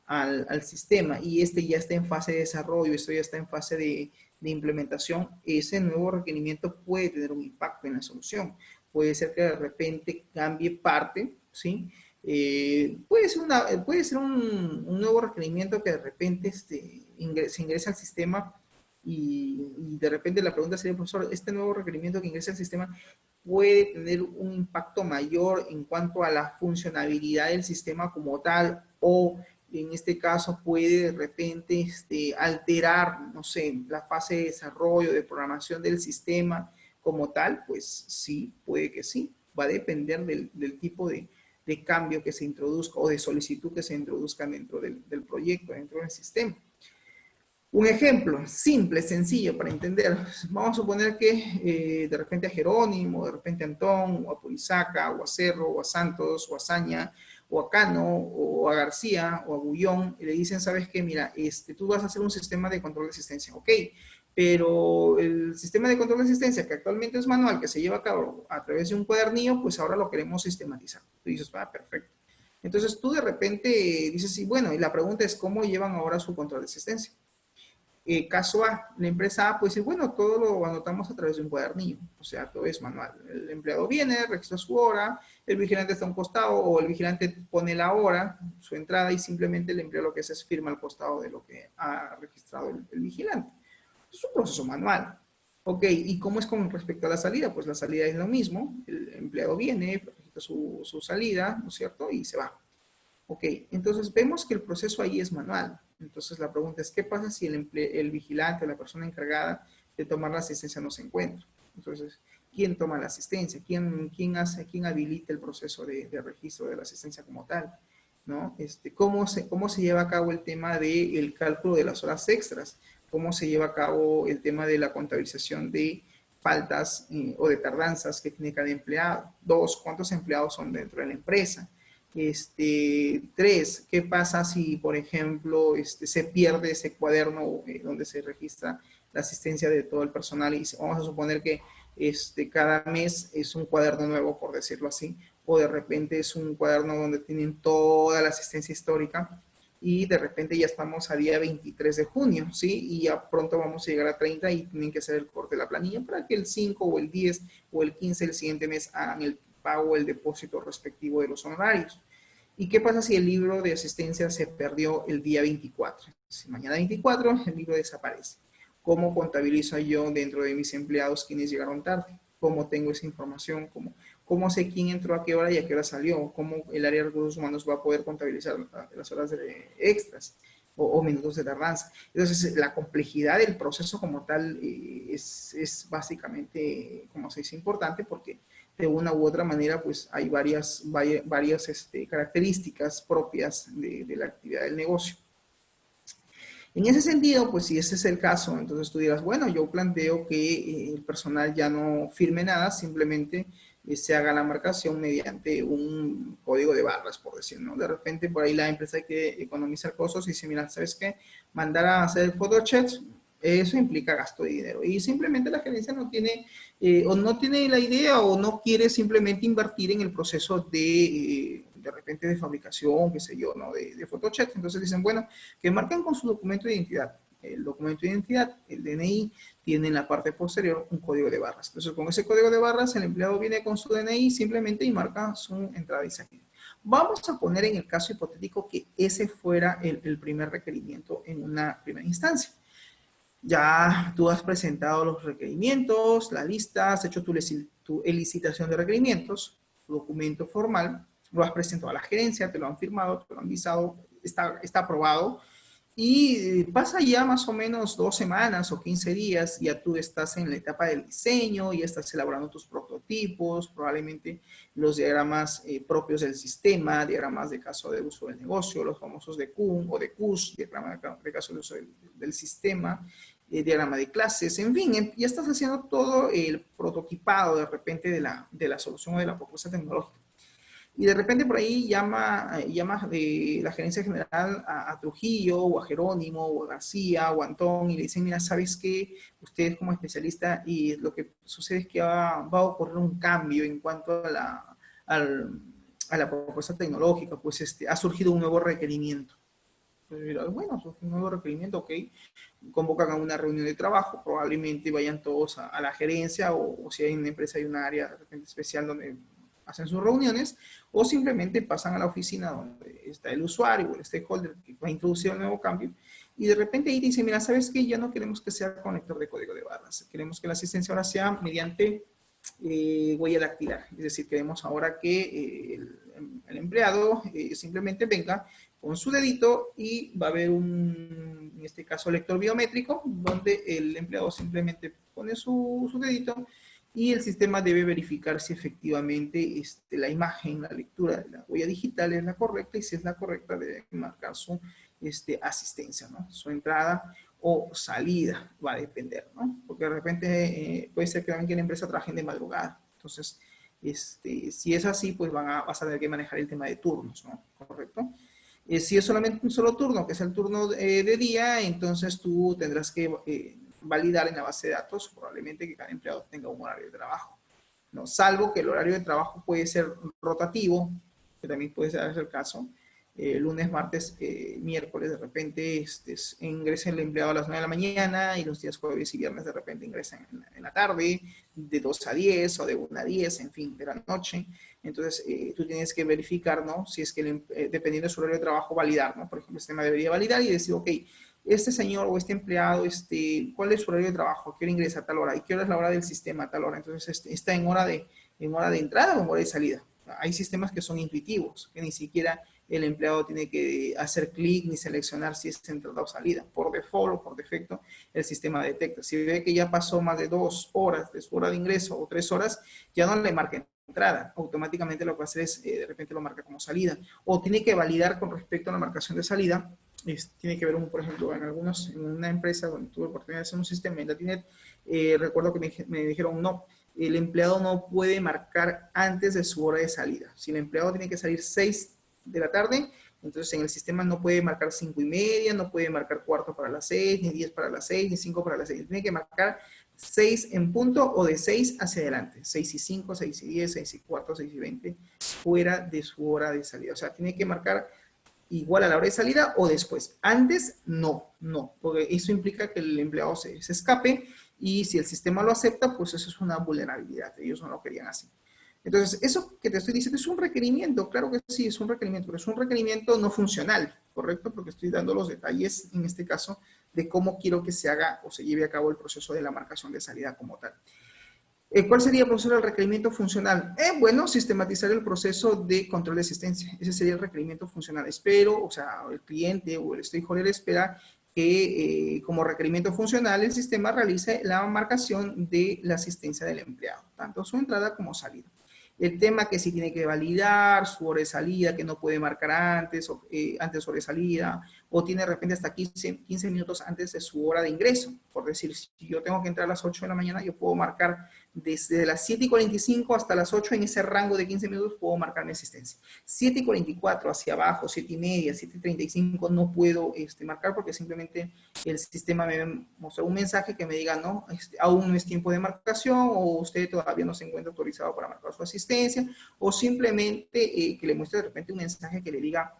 Speaker 1: al sistema y este ya está en fase de desarrollo, esto ya está en fase de implementación, ese nuevo requerimiento puede tener un impacto en la solución. Puede ser que de repente cambie parte, ¿sí? Puede ser un nuevo requerimiento que de repente se ingresa al sistema y de repente la pregunta sería, profesor, este nuevo requerimiento que ingresa al sistema puede tener un impacto mayor en cuanto a la funcionalidad del sistema como tal, o en este caso puede de repente alterar, no sé, la fase de desarrollo, de programación del sistema como tal. Pues sí, puede que sí. Va a depender del tipo de cambio que se introduzca o de solicitud que se introduzca dentro del proyecto, dentro del sistema. Un ejemplo simple, sencillo para entender. Vamos a suponer que de repente a Jerónimo, de repente a Antón, o a Purizaca, o a Cerro, o a Santos, o a Saña, o a Cano, o a García, o a Bullón, y le dicen, ¿sabes qué? Mira, tú vas a hacer un sistema de control de asistencia. Ok, pero el sistema de control de asistencia que actualmente es manual, que se lleva a cabo a través de un cuadernillo, pues ahora lo queremos sistematizar. Tú dices, perfecto. Entonces tú de repente dices, sí, bueno, y la pregunta es, ¿cómo llevan ahora su control de asistencia? Caso A, la empresa A, pues bueno, todo lo anotamos a través de un cuadernillo, o sea, todo es manual. El empleado viene, registra su hora, el vigilante está a un costado, o el vigilante pone la hora, su entrada, y simplemente el empleado lo que hace es firma al costado de lo que ha registrado el vigilante. Es un proceso manual. Ok, ¿y cómo es con respecto a la salida? Pues la salida es lo mismo, el empleado viene, registra su salida, ¿no es cierto? Y se va. Ok, entonces vemos que el proceso ahí es manual. Entonces la pregunta es, ¿qué pasa si el vigilante, la persona encargada de tomar la asistencia no se encuentra? Entonces, ¿quién toma la asistencia? ¿Quién habilita el proceso de registro de la asistencia como tal? ¿No? ¿Cómo se lleva a cabo el tema del cálculo de las horas extras? ¿Cómo se lleva a cabo el tema de la contabilización de faltas o de tardanzas que tiene cada empleado? Dos, ¿cuántos empleados son dentro de la empresa? Tres, ¿qué pasa si, por ejemplo, se pierde ese cuaderno donde se registra la asistencia de todo el personal? Y vamos a suponer que cada mes es un cuaderno nuevo, por decirlo así, o de repente es un cuaderno donde tienen toda la asistencia histórica y de repente ya estamos a día 23 de junio, ¿sí? Y ya pronto vamos a llegar a 30 y tienen que hacer el corte de la planilla para que el 5 o el 10 o el 15 del siguiente mes hagan el pago, el depósito respectivo de los honorarios. ¿Y qué pasa si el libro de asistencia se perdió el día 24? Si mañana 24 el libro desaparece. ¿Cómo contabilizo yo dentro de mis empleados quienes llegaron tarde? ¿Cómo tengo esa información? ¿Cómo sé quién entró a qué hora y a qué hora salió? ¿Cómo el área de recursos humanos va a poder contabilizar las horas extras o minutos de tardanza? Entonces, la complejidad del proceso como tal es básicamente, como se dice, importante porque de una u otra manera, pues hay varias características propias de la actividad del negocio. En ese sentido, pues si ese es el caso, entonces tú dirás, bueno, yo planteo que el personal ya no firme nada, simplemente se haga la marcación mediante un código de barras, por decirlo, ¿no? De repente por ahí la empresa hay que economizar costos y dice, mira, ¿sabes qué? Mandar a hacer el photocheck, eso implica gasto de dinero. Y simplemente la gerencia no tiene, o no tiene la idea o no quiere simplemente invertir en el proceso de repente de fabricación, qué sé yo, ¿no? De photocheck. Entonces dicen, bueno, que marquen con su documento de identidad. El documento de identidad, el DNI, tiene en la parte posterior un código de barras. Entonces, con ese código de barras, el empleado viene con su DNI simplemente y marca su entrada y salida. Vamos a poner en el caso hipotético que ese fuera el primer requerimiento en una primera instancia. Ya tú has presentado los requerimientos, la lista, has hecho tu licitación de requerimientos, tu documento formal, lo has presentado a la gerencia, te lo han firmado, te lo han visado, está aprobado, y pasa ya más o menos 2 semanas o 15 días, ya tú estás en la etapa del diseño, ya estás elaborando tus prototipos, probablemente los diagramas propios del sistema, diagramas de caso de uso del negocio, los famosos de CUM o de CUS, diagrama de caso de uso del sistema, diagrama de clases, en fin, ya estás haciendo todo el prototipado de repente de la solución o de la propuesta tecnológica. Y de repente por ahí llama de la gerencia general a Trujillo o a Jerónimo o a García o a Antón y le dicen, mira, ¿sabes qué? Ustedes como especialista y lo que sucede es que va a ocurrir un cambio en cuanto a la propuesta tecnológica, pues ha surgido un nuevo requerimiento. Bueno, surge un nuevo requerimiento, ok, convocan a una reunión de trabajo, probablemente vayan todos a la gerencia o si hay una empresa hay un área de repente especial donde hacen sus reuniones o simplemente pasan a la oficina donde está el usuario o el stakeholder que va a introducir el nuevo cambio y de repente ahí dice, mira, ¿sabes qué? Ya no queremos que sea conector de código de barras, queremos que la asistencia ahora sea mediante huella dactilar, es decir, queremos ahora que el empleado simplemente venga con su dedito y va a haber en este caso, lector biométrico, donde el empleado simplemente pone su dedito y el sistema debe verificar si efectivamente la imagen, la lectura de la huella digital es la correcta y si es la correcta debe marcar su asistencia, ¿no? Su entrada o salida, va a depender, ¿no? Porque de repente puede ser que también que la empresa trabaje de madrugada. Entonces, si es así, pues vas a tener que manejar el tema de turnos, ¿no? ¿Correcto? Si es solamente un solo turno, que es el turno de día, entonces tú tendrás que validar en la base de datos probablemente que cada empleado tenga un horario de trabajo, ¿no? Salvo que el horario de trabajo puede ser rotativo, que también puede ser el caso. Lunes, martes, miércoles, de repente ingresa el empleado a las 9 de la mañana y los días jueves y viernes de repente ingresan en la tarde, de 2 a 10 o de 1 a 10, en fin, de la noche. Entonces, tú tienes que verificar, ¿no? Si es que, dependiendo de su horario de trabajo, validar, ¿no? Por ejemplo, el sistema debería validar y decir, ok, este señor o este empleado, ¿cuál es su horario de trabajo? ¿A qué hora ingresa a tal hora? ¿Y qué hora es la hora del sistema a tal hora? Entonces, está en hora de entrada o en hora de salida. Hay sistemas que son intuitivos, que ni siquiera el empleado tiene que hacer clic ni seleccionar si es entrada o salida. Por default o por defecto, el sistema detecta. Si ve que ya pasó más de 2 horas de su hora de ingreso o 3 horas, ya no le marca entrada. Automáticamente lo que hace es, de repente lo marca como salida. O tiene que validar con respecto a la marcación de salida. Tiene que ver, por ejemplo, en una empresa donde tuve oportunidad de hacer un sistema en Latinet, recuerdo que me dijeron no, el empleado no puede marcar antes de su hora de salida. Si el empleado tiene que salir 6 de la tarde, entonces en el sistema no puede marcar 5:30, no puede marcar cuarto para las 6, ni 10 para las 6, ni 5 para las 6. Tiene que marcar 6 en punto o de 6 hacia adelante. 6:05, 6:10, 6:15, 6:20, fuera de su hora de salida. O sea, tiene que marcar igual a la hora de salida o después. Antes, no, porque eso implica que el empleado se escape y si el sistema lo acepta, pues eso es una vulnerabilidad. Ellos no lo querían así. Entonces, eso que te estoy diciendo es un requerimiento, claro que sí, es un requerimiento, pero es un requerimiento no funcional, ¿correcto? Porque estoy dando los detalles, en este caso, de cómo quiero que se haga o se lleve a cabo el proceso de la marcación de salida como tal. ¿Cuál sería, profesor, el requerimiento funcional? Bueno, sistematizar el proceso de control de asistencia. Ese sería el requerimiento funcional. Espero, o sea, el cliente o el stakeholder espera que como requerimiento funcional el sistema realice la marcación de la asistencia del empleado, tanto su entrada como salida. El tema que si tiene que validar su hora de salida, que no puede marcar antes, antes hora de salida, o tiene de repente hasta 15 minutos antes de su hora de ingreso. Por decir, si yo tengo que entrar a las 8 de la mañana, yo puedo marcar desde las 7:45 hasta las 8, en ese rango de 15 minutos puedo marcar mi asistencia. 7:44 hacia abajo, 7:30, 7:35 no puedo marcar porque simplemente el sistema me mostró un mensaje que me diga, no, aún no es tiempo de marcación o usted todavía no se encuentra autorizado para marcar su asistencia, o simplemente que le muestre de repente un mensaje que le diga,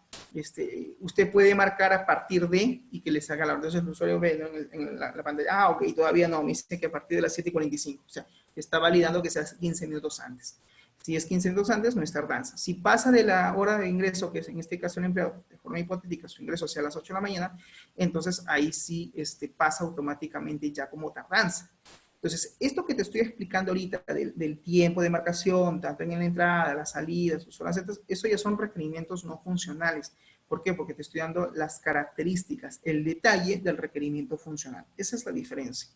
Speaker 1: usted puede marcar a partir de, y que les haga la orden. Entonces el usuario ve en la pantalla, ok, todavía no, me dice que a partir de las 7:45, o sea, está validando que sea 15 minutos antes. Si es 15 minutos antes, no es tardanza. Si pasa de la hora de ingreso, que es en este caso el empleado, de forma hipotética, su ingreso sea a las 8 de la mañana, entonces ahí sí pasa automáticamente ya como tardanza. Entonces, esto que te estoy explicando ahorita del tiempo de marcación, tanto en la entrada, la salida, sus horas exactas, eso ya son requerimientos no funcionales. ¿Por qué? Porque te estoy dando las características, el detalle del requerimiento funcional. Esa es la diferencia.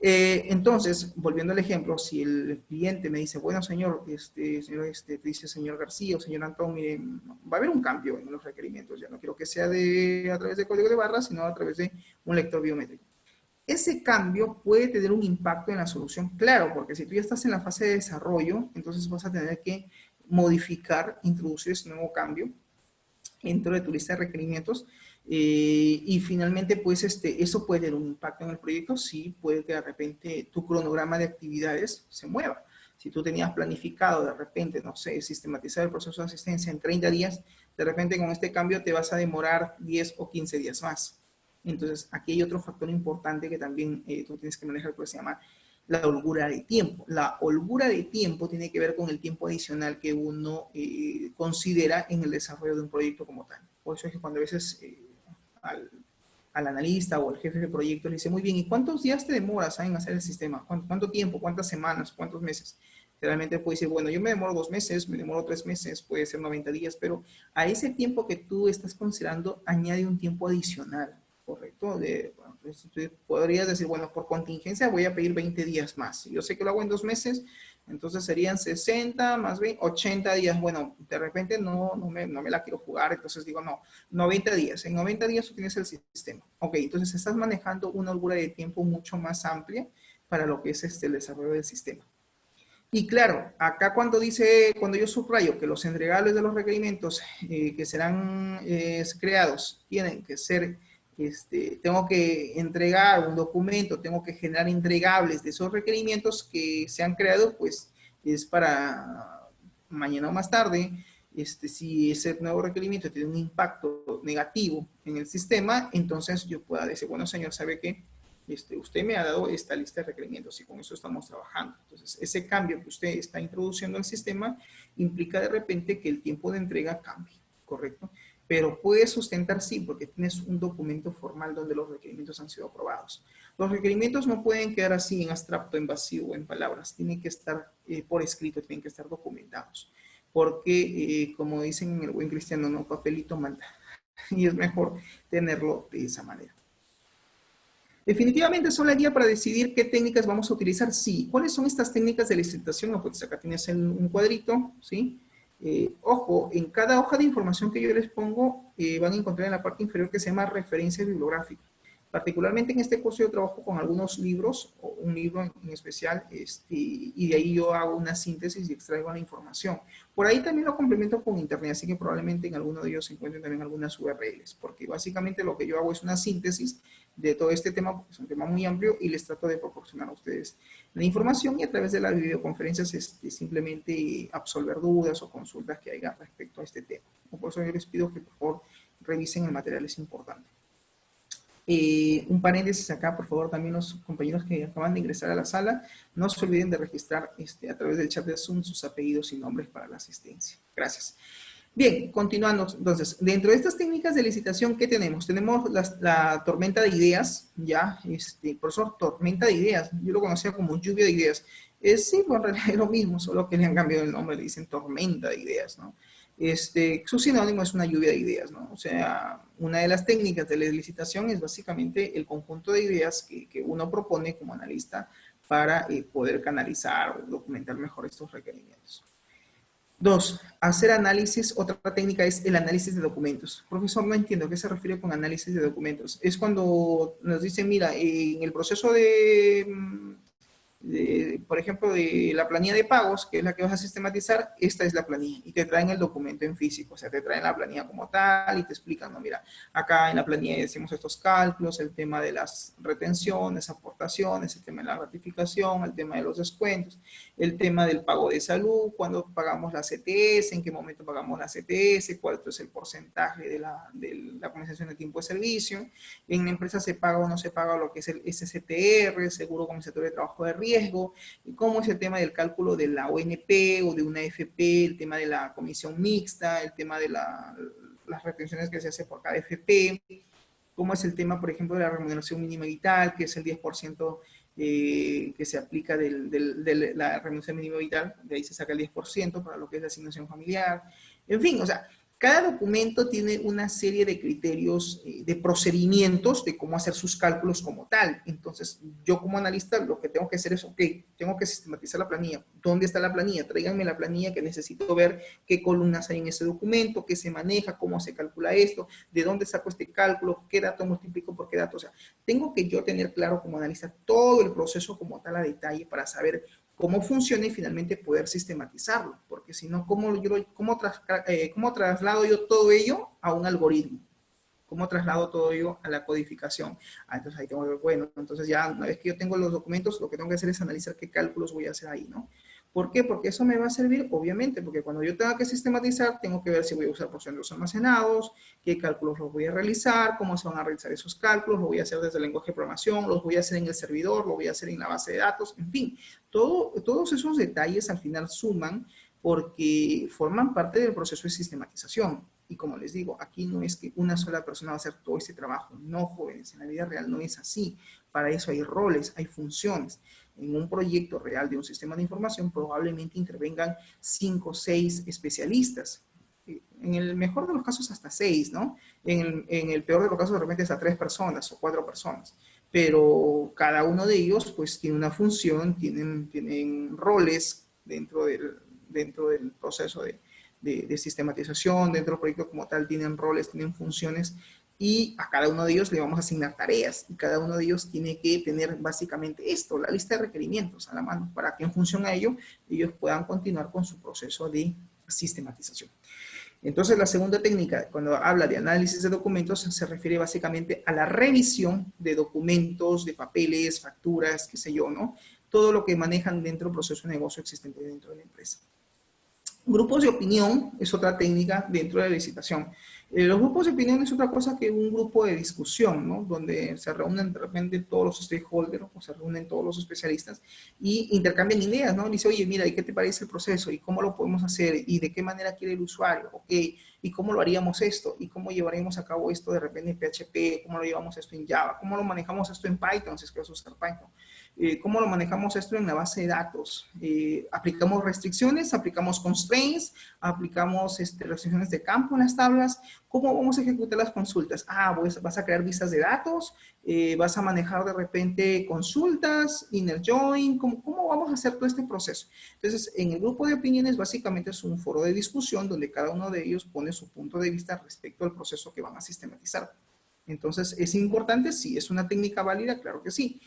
Speaker 1: Entonces, volviendo al ejemplo, si el cliente me dice, bueno, señor, te dice señor García o señor Antón, mire, va a haber un cambio en los requerimientos, ya no quiero que sea a través de código de barras, sino a través de un lector biométrico. Ese cambio puede tener un impacto en la solución, claro, porque si tú ya estás en la fase de desarrollo, entonces vas a tener que modificar, introducir ese nuevo cambio dentro de tu lista de requerimientos y finalmente pues eso puede tener un impacto en el proyecto. Sí, puede que de repente tu cronograma de actividades se mueva. Si tú tenías planificado de repente, no sé, sistematizar el proceso de asistencia en 30 días, de repente con este cambio te vas a demorar 10 o 15 días más. Entonces aquí hay otro factor importante que también tú tienes que manejar, que se llama la holgura de tiempo. La holgura de tiempo tiene que ver con el tiempo adicional que uno considera en el desarrollo de un proyecto como tal. Por eso es que cuando a veces al analista o al jefe de proyecto le dice, muy bien, ¿y cuántos días te demoras en hacer el sistema? ¿Cuánto tiempo? ¿Cuántas semanas? ¿Cuántos meses? Realmente puede decir, bueno, yo me demoro 2 meses, me demoro 3 meses, puede ser 90 días, pero a ese tiempo que tú estás considerando añade un tiempo adicional. Correcto. Bueno, pues, tú podrías decir, bueno, por contingencia voy a pedir 20 días más. Yo sé que lo hago en 2 meses, entonces serían 60 más 20, 80 días. Bueno, de repente no me la quiero jugar, entonces digo, no, 90 días. En 90 días tú tienes el sistema. Ok, entonces estás manejando una holgura de tiempo mucho más amplia para lo que es el desarrollo del sistema. Y claro, acá cuando yo subrayo que los entregables de los requerimientos que serán creados tienen que ser, tengo que entregar un documento, tengo que generar entregables de esos requerimientos que se han creado, pues es para mañana o más tarde, si ese nuevo requerimiento tiene un impacto negativo en el sistema, entonces yo pueda decir, bueno, señor, ¿sabe qué? Usted me ha dado esta lista de requerimientos y con eso estamos trabajando. Entonces, ese cambio que usted está introduciendo al sistema implica de repente que el tiempo de entrega cambie, ¿correcto? Pero puede sustentar sí, porque tienes un documento formal donde los requerimientos han sido aprobados. Los requerimientos no pueden quedar así en abstracto, en vacío, en palabras. Tienen que estar por escrito, tienen que estar documentados. Porque, como dicen en el buen cristiano, no papelito manda. Y es mejor tenerlo de esa manera. Definitivamente son la guía para decidir qué técnicas vamos a utilizar. Sí, ¿cuáles son estas técnicas de licitación? Pues acá tienes un cuadrito, ¿sí? Ojo, en cada hoja de información que yo les pongo, van a encontrar en la parte inferior que se llama referencia bibliográfica. Particularmente en este curso yo trabajo con algunos libros, o un libro en especial, y de ahí yo hago una síntesis y extraigo la información. Por ahí también lo complemento con internet, así que probablemente en alguno de ellos se encuentren también algunas URLs, porque básicamente lo que yo hago es una síntesis de todo este tema, porque es un tema muy amplio, y les trato de proporcionar a ustedes la información y a través de las videoconferencias simplemente absolver dudas o consultas que haya respecto a este tema. Por eso yo les pido que por favor revisen el material, es importante. Un paréntesis acá, por favor, también los compañeros que acaban de ingresar a la sala, no se olviden de registrar a través del chat de Zoom sus apellidos y nombres para la asistencia. Gracias. Bien, continuando, entonces, dentro de estas técnicas de licitación, ¿qué tenemos? Tenemos la tormenta de ideas, ya, profesor, tormenta de ideas, yo lo conocía como lluvia de ideas. Sí, bueno, en realidad es lo mismo, solo que le han cambiado el nombre, le dicen tormenta de ideas, ¿no? Su sinónimo es una lluvia de ideas, ¿no? O sea, una de las técnicas de la licitación es básicamente el conjunto de ideas que uno propone como analista para poder canalizar o documentar mejor estos requerimientos. 2, hacer análisis. Otra técnica es el análisis de documentos. Profesor, no entiendo a qué se refiere con análisis de documentos. Es cuando nos dicen, mira, en el proceso por ejemplo, de la planilla de pagos, que es la que vas a sistematizar, esta es la planilla y te traen el documento en físico, o sea, te traen la planilla como tal y te explican, no, mira, acá en la planilla decimos estos cálculos, el tema de las retenciones, aportaciones, el tema de la ratificación, el tema de los descuentos, el tema del pago de salud, cuándo pagamos la CTS, en qué momento pagamos la CTS, cuál es el porcentaje de la compensación de tiempo de servicio, en la empresa se paga o no se paga lo que es el SCTR, Seguro Compensatorio de Trabajo de Riesgo, y cómo es el tema del cálculo de la ONP o de una FP, el tema de la comisión mixta, el tema de las retenciones que se hace por cada FP, cómo es el tema, por ejemplo, de la remuneración mínima vital, que es el 10% que se aplica de la remuneración mínima vital, de ahí se saca el 10% para lo que es la asignación familiar. En fin, o sea, cada documento tiene una serie de criterios, de procedimientos de cómo hacer sus cálculos como tal. Entonces, yo como analista lo que tengo que hacer es, ok, tengo que sistematizar la planilla. ¿Dónde está la planilla? Tráiganme la planilla que necesito ver qué columnas hay en ese documento, qué se maneja, cómo se calcula esto, de dónde saco este cálculo, qué dato multiplico por qué dato. O sea, tengo que yo tener claro como analista todo el proceso como tal a detalle para saber cómo funciona y finalmente poder sistematizarlo, porque si no, ¿cómo traslado yo todo ello a un algoritmo? ¿Cómo traslado todo ello a la codificación? Entonces ahí tengo que ver, bueno, entonces ya una vez que yo tengo los documentos, lo que tengo que hacer es analizar qué cálculos voy a hacer ahí, ¿no? ¿Por qué? Porque eso me va a servir, obviamente, porque cuando yo tenga que sistematizar, tengo que ver si voy a usar porcentajes almacenados, qué cálculos los voy a realizar, cómo se van a realizar esos cálculos, lo voy a hacer desde el lenguaje de programación, los voy a hacer en el servidor, lo voy a hacer en la base de datos, en fin, todos esos detalles al final suman porque forman parte del proceso de sistematización. Y como les digo, aquí no es que una sola persona va a hacer todo este trabajo. No, jóvenes, en la vida real no es así. Para eso hay roles, hay funciones. En un proyecto real de un sistema de información probablemente intervengan 5 o 6 especialistas. en el mejor de los casos hasta 6, ¿no? En el peor de los casos de repente hasta 3 personas o 4 personas. Pero cada uno de ellos pues tiene una función, tienen roles dentro del proceso de sistematización, dentro del proyecto como tal tienen roles, tienen funciones, y a cada uno de ellos le vamos a asignar tareas, y cada uno de ellos tiene que tener básicamente esto, la lista de requerimientos a la mano, para que en función a ello ellos puedan continuar con su proceso de sistematización. Entonces, la segunda técnica, cuando habla de análisis de documentos, se refiere básicamente a la revisión de documentos, de papeles, facturas, qué sé yo, ¿no? Todo lo que manejan dentro del proceso de negocio existente dentro de la empresa. Grupos de opinión es otra técnica dentro de la licitación. Los grupos de opinión es otra cosa que un grupo de discusión, ¿no? Donde se reúnen de repente todos los stakeholders o se reúnen todos los especialistas y intercambian ideas, ¿no? Dice, oye, mira, ¿y qué te parece el proceso? ¿Y cómo lo podemos hacer? ¿Y de qué manera quiere el usuario? ¿Ok? ¿Y cómo lo haríamos esto? ¿Y cómo llevaríamos a cabo esto de repente en PHP? ¿Cómo lo llevamos esto en Java? ¿Cómo lo manejamos esto en Python, si es que vas a usar Python? ¿Cómo lo manejamos esto en la base de datos? ¿Aplicamos restricciones? ¿Aplicamos constraints? ¿Aplicamos restricciones de campo en las tablas? ¿Cómo vamos a ejecutar las consultas? Vas a crear vistas de datos, vas a manejar de repente consultas, inner join, ¿cómo vamos a hacer todo este proceso? Entonces, en el grupo de opiniones básicamente es un foro de discusión donde cada uno de ellos pone su punto de vista respecto al proceso que van a sistematizar. Entonces, ¿es importante? Sí. ¿Es una técnica válida? Claro que sí.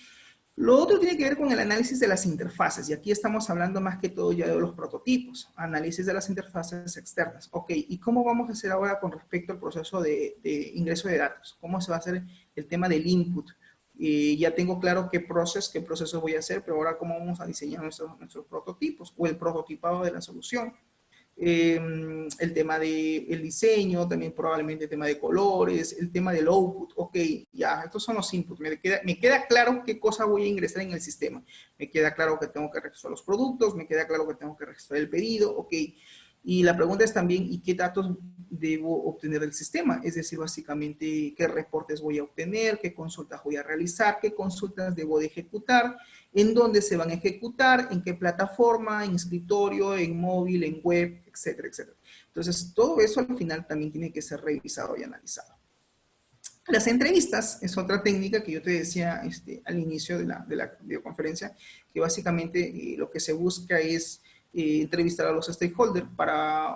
Speaker 1: Lo otro tiene que ver con el análisis de las interfaces, y aquí estamos hablando más que todo ya de los prototipos, análisis de las interfaces externas. Ok, ¿y cómo vamos a hacer ahora con respecto al proceso de ingreso de datos? ¿Cómo se va a hacer el tema del input? Ya tengo claro qué proceso voy a hacer, pero ahora cómo vamos a diseñar nuestros prototipos o el prototipado de la solución. El tema del diseño, también probablemente el tema de colores, el tema del output. Ok, ya, estos son los inputs. Me queda claro qué cosa voy a ingresar en el sistema. Me queda claro que tengo que registrar los productos, me queda claro que tengo que registrar el pedido, ok. Y la pregunta es también, ¿y qué datos debo obtener del sistema? Es decir, básicamente, ¿qué reportes voy a obtener? ¿Qué consultas voy a realizar? ¿Qué consultas debo de ejecutar? ¿En dónde se van a ejecutar? ¿En qué plataforma? ¿En escritorio? ¿En móvil? ¿En web? Etcétera, etcétera. Entonces, todo eso al final también tiene que ser revisado y analizado. Las entrevistas es otra técnica que yo te decía al inicio de la videoconferencia, que básicamente lo que se busca es entrevistar a los stakeholders para,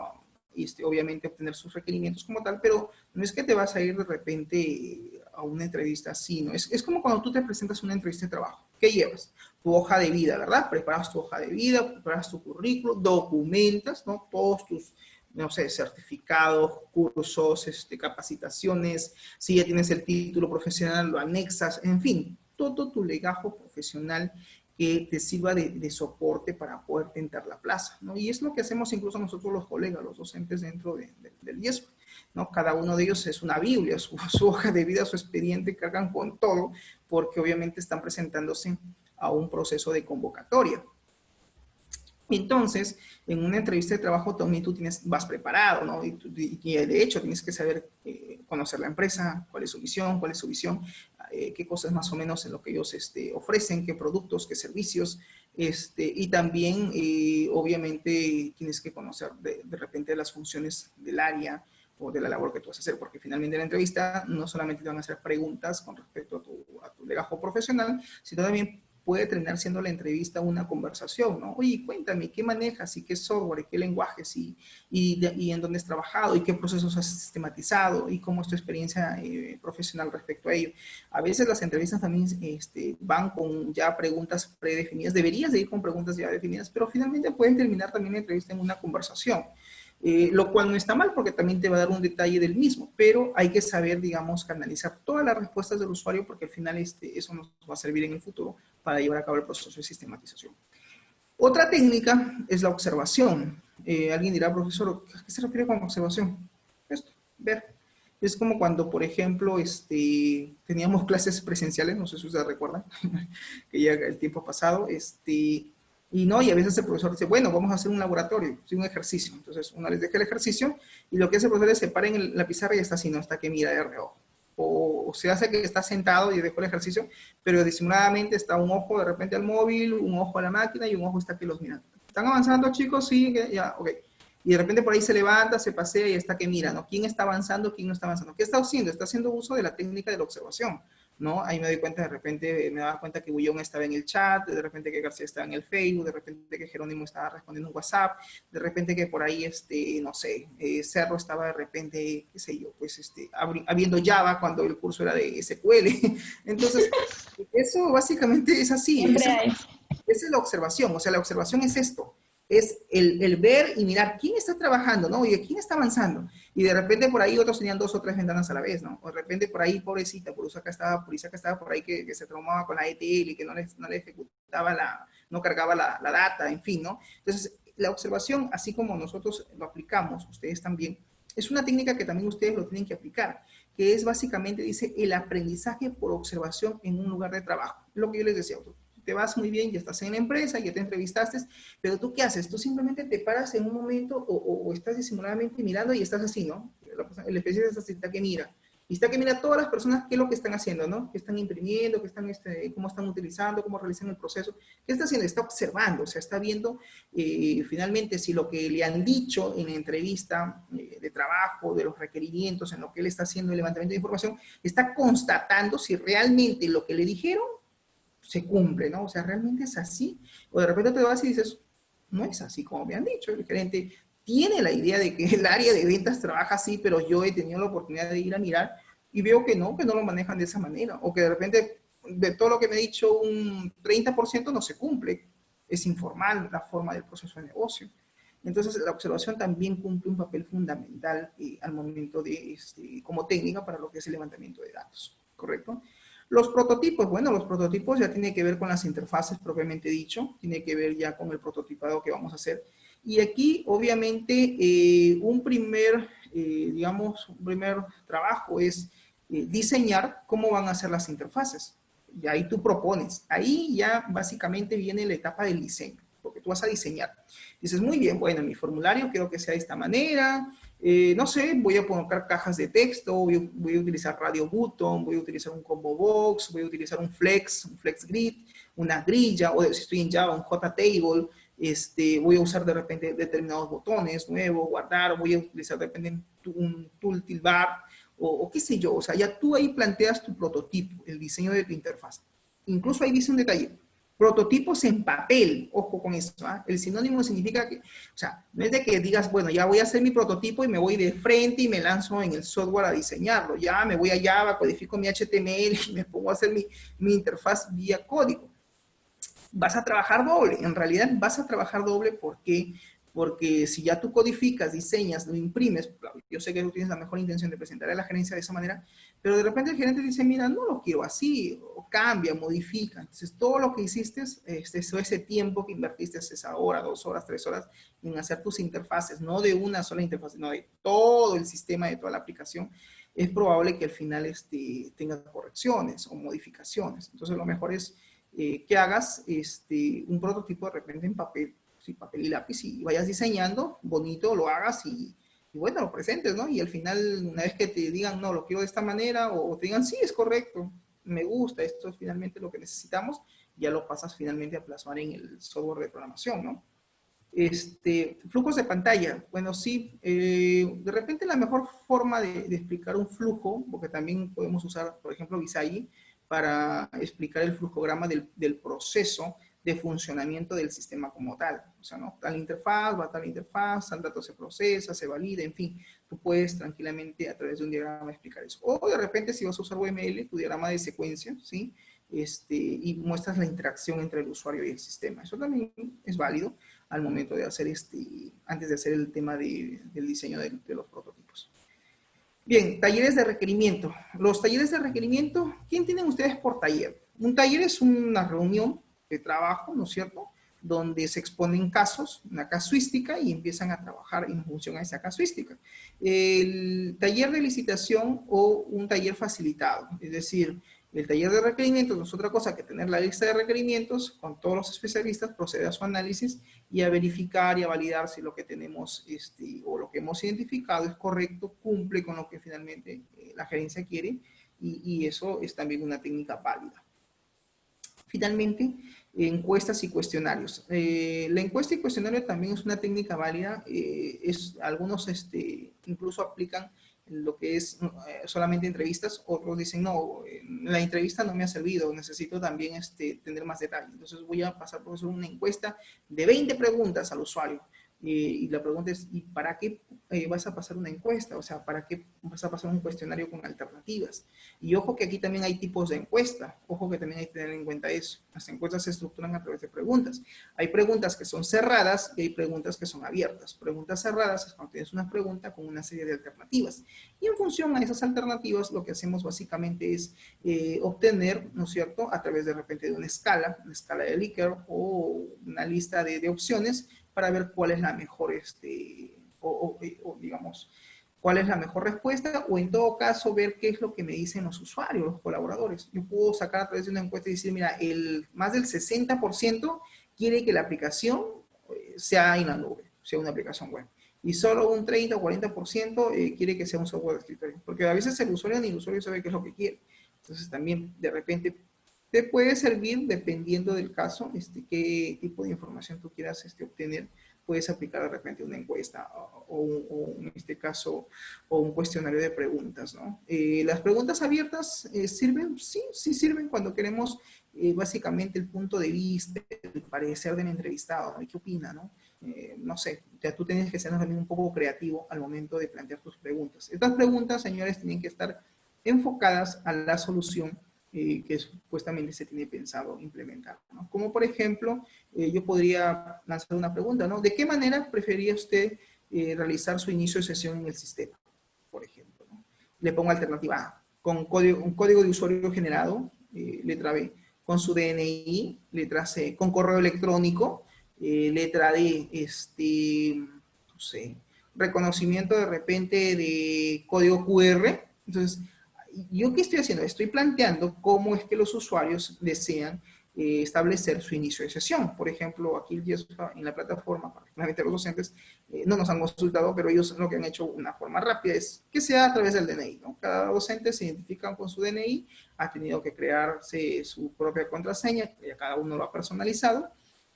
Speaker 1: obviamente, obtener sus requerimientos como tal, pero no es que te vas a ir de repente a una entrevista así, ¿no? Es como cuando tú te presentas a una entrevista de trabajo. ¿Qué llevas? Tu hoja de vida, ¿verdad? Preparas tu hoja de vida, preparas tu currículum, documentas, ¿no? Todos tus, no sé, certificados, cursos, capacitaciones, si ya tienes el título profesional, lo anexas, en fin, todo tu legajo profesional que te sirva de soporte para poder tentar la plaza, ¿no? Y es lo que hacemos incluso nosotros los colegas, los docentes dentro del IESP, ¿no? Cada uno de ellos es una Biblia, su hoja de vida, su expediente, cargan con todo, porque obviamente están presentándose a un proceso de convocatoria. Entonces, en una entrevista de trabajo también tú vas preparado, ¿no? Y de hecho tienes que saber conocer la empresa, cuál es su visión, qué cosas más o menos en lo que ellos ofrecen, qué productos, qué servicios, y también obviamente tienes que conocer de repente las funciones del área o de la labor que tú vas a hacer, porque finalmente en la entrevista no solamente te van a hacer preguntas con respecto a tu legajo profesional, sino también puede terminar siendo la entrevista una conversación, ¿no? Oye, cuéntame, ¿qué manejas? ¿Y qué software? ¿Qué lenguajes? ¿Y en dónde has trabajado? ¿Y qué procesos has sistematizado? ¿Y cómo es tu experiencia profesional respecto a ello? A veces las entrevistas también van con ya preguntas predefinidas. Deberías de ir con preguntas ya definidas, pero finalmente pueden terminar también la entrevista en una conversación. Lo cual no está mal porque también te va a dar un detalle del mismo, pero hay que saber, digamos, canalizar todas las respuestas del usuario porque al final eso nos va a servir en el futuro para llevar a cabo el proceso de sistematización. Otra técnica es la observación. Alguien dirá, profesor, ¿a qué se refiere con observación? Esto, ver. Es como cuando, por ejemplo, teníamos clases presenciales, no sé si ustedes recuerdan, que ya el tiempo pasado, y a veces el profesor dice, bueno, vamos a hacer un laboratorio, un ejercicio. Entonces, uno les deja el ejercicio y lo que hace el profesor es se para en la pizarra y está así, no está que mira de reojo. O se hace que está sentado y dejó el ejercicio, pero disimuladamente está un ojo de repente al móvil, un ojo a la máquina y un ojo está que los mira. ¿Están avanzando, chicos? Sí, ya, ok. y de repente por ahí se levanta, se pasea y está que mira, ¿no? ¿Quién está avanzando, quién no está avanzando? ¿Qué está haciendo? Está haciendo uso de la técnica de la observación, ¿no? Ahí me doy cuenta, de repente me daba cuenta que Bullón estaba en el chat, de repente que García estaba en el Facebook, de repente que Jerónimo estaba respondiendo un WhatsApp, de repente que por ahí, no sé, Cerro estaba de repente, qué sé yo, pues abriendo Java cuando el curso era de SQL. Entonces, eso básicamente es así,
Speaker 2: Siempre hay.
Speaker 1: esa es la observación, o sea, la observación es esto, es el ver y mirar quién está trabajando, ¿no? Oye, quién está avanzando. Y de repente por ahí otros tenían 2 o 3 ventanas a la vez, ¿no? O de repente por ahí, pobrecita, por Purizaca estaba por ahí que se traumaba con la ETL y que no le ejecutaba no cargaba la data, en fin, ¿no? Entonces, la observación, así como nosotros lo aplicamos, ustedes también, es una técnica que también ustedes lo tienen que aplicar, que es básicamente, dice, el aprendizaje por observación en un lugar de trabajo. Lo que yo les decía, te vas muy bien, ya estás en la empresa, ya te entrevistaste, pero tú ¿qué haces? Tú simplemente te paras en un momento o estás disimuladamente mirando y estás así, ¿no? El especialista es así, está que mira. Y está que mira a todas las personas qué es lo que están haciendo, ¿no? ¿Qué están imprimiendo? ¿Cómo están utilizando? ¿Cómo realizan el proceso? ¿Qué está haciendo? Está observando, o sea, está viendo finalmente si lo que le han dicho en la entrevista de trabajo, de los requerimientos, en lo que él está haciendo el levantamiento de información, está constatando si realmente lo que le dijeron se cumple, ¿no? O sea, realmente es así. O de repente te vas y dices, no es así como me han dicho. El gerente tiene la idea de que el área de ventas trabaja así, pero yo he tenido la oportunidad de ir a mirar y veo que no lo manejan de esa manera. O que de repente de todo lo que me he dicho, un 30% no se cumple. Es informal la forma del proceso de negocio. Entonces, la observación también cumple un papel fundamental al momento de, como técnica para lo que es el levantamiento de datos, ¿correcto? Los prototipos, bueno, los prototipos ya tienen que ver con las interfaces propiamente dicho, tiene que ver ya con el prototipado que vamos a hacer. Y aquí, obviamente, digamos, un primer trabajo es diseñar cómo van a ser las interfaces. Y ahí tú propones. Ahí ya básicamente viene la etapa del diseño, porque tú vas a diseñar. Dices, muy bien, bueno, mi formulario quiero que sea de esta manera, no sé, voy a colocar cajas de texto, voy a utilizar radio button, voy a utilizar un combo box, voy a utilizar un flex grid, una grilla, o si estoy en Java, un JTable, voy a usar de repente determinados botones nuevos, guardar, o voy a utilizar de repente un toolbar, o qué sé yo, o sea, ya tú ahí planteas tu prototipo, el diseño de tu interfaz. Incluso ahí dice un detalle, prototipos en papel, ojo con eso, ¿eh? El sinónimo significa que, o sea, no es de que digas, bueno, ya voy a hacer mi prototipo y me voy de frente y me lanzo en el software a diseñarlo, ya me voy a Java, codifico mi HTML y me pongo a hacer mi interfaz vía código. Vas a trabajar doble, en realidad vas a trabajar doble porque si ya tú codificas, diseñas, lo imprimes, yo sé que tú tienes la mejor intención de presentar a la gerencia de esa manera, pero de repente el gerente dice, mira, no lo quiero así, o cambia, modifica. Entonces, todo lo que hiciste, ese tiempo que invertiste, esa hora, 2 horas, 3 horas, en hacer tus interfaces, no de una sola interfaz, sino de todo el sistema, de toda la aplicación, es probable que al final tenga correcciones o modificaciones. Entonces, lo mejor es que hagas un prototipo de repente en papel, sí, papel y lápiz, y vayas diseñando, bonito, lo hagas y bueno, lo presentes, ¿no? Y al final, una vez que te digan, no, lo quiero de esta manera, o te digan, sí, es correcto, me gusta, esto es finalmente lo que necesitamos, ya lo pasas finalmente a plasmar en el software de programación, ¿no? Flujos de pantalla, bueno, sí, de repente la mejor forma de explicar un flujo, porque también podemos usar, por ejemplo, Visagi, para explicar el flujograma del proceso de funcionamiento del sistema como tal. O sea, ¿no? Tal interfaz, va a tal interfaz, tal dato se procesa, se valida, en fin. Tú puedes tranquilamente a través de un diagrama explicar eso. O de repente si vas a usar UML, tu diagrama de secuencia, ¿sí? Y muestras la interacción entre el usuario y el sistema. Eso también es válido al momento de hacer antes de hacer el tema del diseño de los prototipos. Bien, talleres de requerimiento. Los talleres de requerimiento, ¿quién tienen ustedes por taller? Un taller es una reunión de trabajo, ¿no es cierto?, donde se exponen casos, una casuística, y empiezan a trabajar en función a esa casuística. El taller de licitación o un taller facilitado, es decir, el taller de requerimientos no es otra cosa que tener la lista de requerimientos con todos los especialistas, proceder a su análisis y a verificar y a validar si lo que tenemos o lo que hemos identificado es correcto, cumple con lo que finalmente la gerencia quiere, y eso es también una técnica válida. Finalmente, encuestas y cuestionarios. La encuesta y cuestionario también es una técnica válida. Algunos incluso aplican lo que es solamente entrevistas, otros dicen, no, la entrevista no me ha servido, necesito también tener más detalles. Entonces voy a pasar, profesor, una encuesta de 20 preguntas al usuario. Y la pregunta es, ¿y para qué vas a pasar una encuesta? O sea, ¿para qué vas a pasar un cuestionario con alternativas? Y ojo que aquí también hay tipos de encuesta. Ojo que también hay que tener en cuenta eso. Las encuestas se estructuran a través de preguntas. Hay preguntas que son cerradas y hay preguntas que son abiertas. Preguntas cerradas es cuando tienes una pregunta con una serie de alternativas. Y en función a esas alternativas, lo que hacemos básicamente es obtener, ¿no es cierto?, a través de repente de una escala de Likert o una lista de opciones para ver cuál es la mejor, digamos, cuál es la mejor respuesta, o en todo caso ver qué es lo que me dicen los usuarios, los colaboradores. Yo puedo sacar a través de una encuesta y decir, mira, más del 60% quiere que la aplicación sea en la nube, sea una aplicación web. Y solo un 30 o 40% quiere que sea un software de escritorio. Porque a veces el usuario ni el usuario sabe qué es lo que quiere. Entonces también de repente te puede servir, dependiendo del caso, qué tipo de información tú quieras obtener. Puedes aplicar de repente una encuesta o en este caso, o un cuestionario de preguntas, ¿no? Las preguntas abiertas sirven, sí, sí sirven cuando queremos básicamente el punto de vista, el parecer del entrevistado, ¿no? ¿Qué opina, no? No sé, ya tú tienes que ser también un poco creativo al momento de plantear tus preguntas. Estas preguntas, señores, tienen que estar enfocadas a la solución que supuestamente se tiene pensado implementar, ¿no? Como por ejemplo, yo podría lanzar una pregunta, ¿no? ¿De qué manera prefería usted realizar su inicio de sesión en el sistema? Por ejemplo, ¿no? Le pongo alternativa A, con un código de usuario generado, letra B, con su DNI, letra C, con correo electrónico, letra D, no sé, reconocimiento de repente de código QR. Entonces, ¿yo qué estoy haciendo? Estoy planteando cómo es que los usuarios desean establecer su inicio de sesión. Por ejemplo, aquí en la plataforma, particularmente los docentes, no nos han consultado, pero ellos lo que han hecho una forma rápida es que sea a través del DNI, ¿no? Cada docente se identifica con su DNI, ha tenido que crearse su propia contraseña, ya cada uno lo ha personalizado,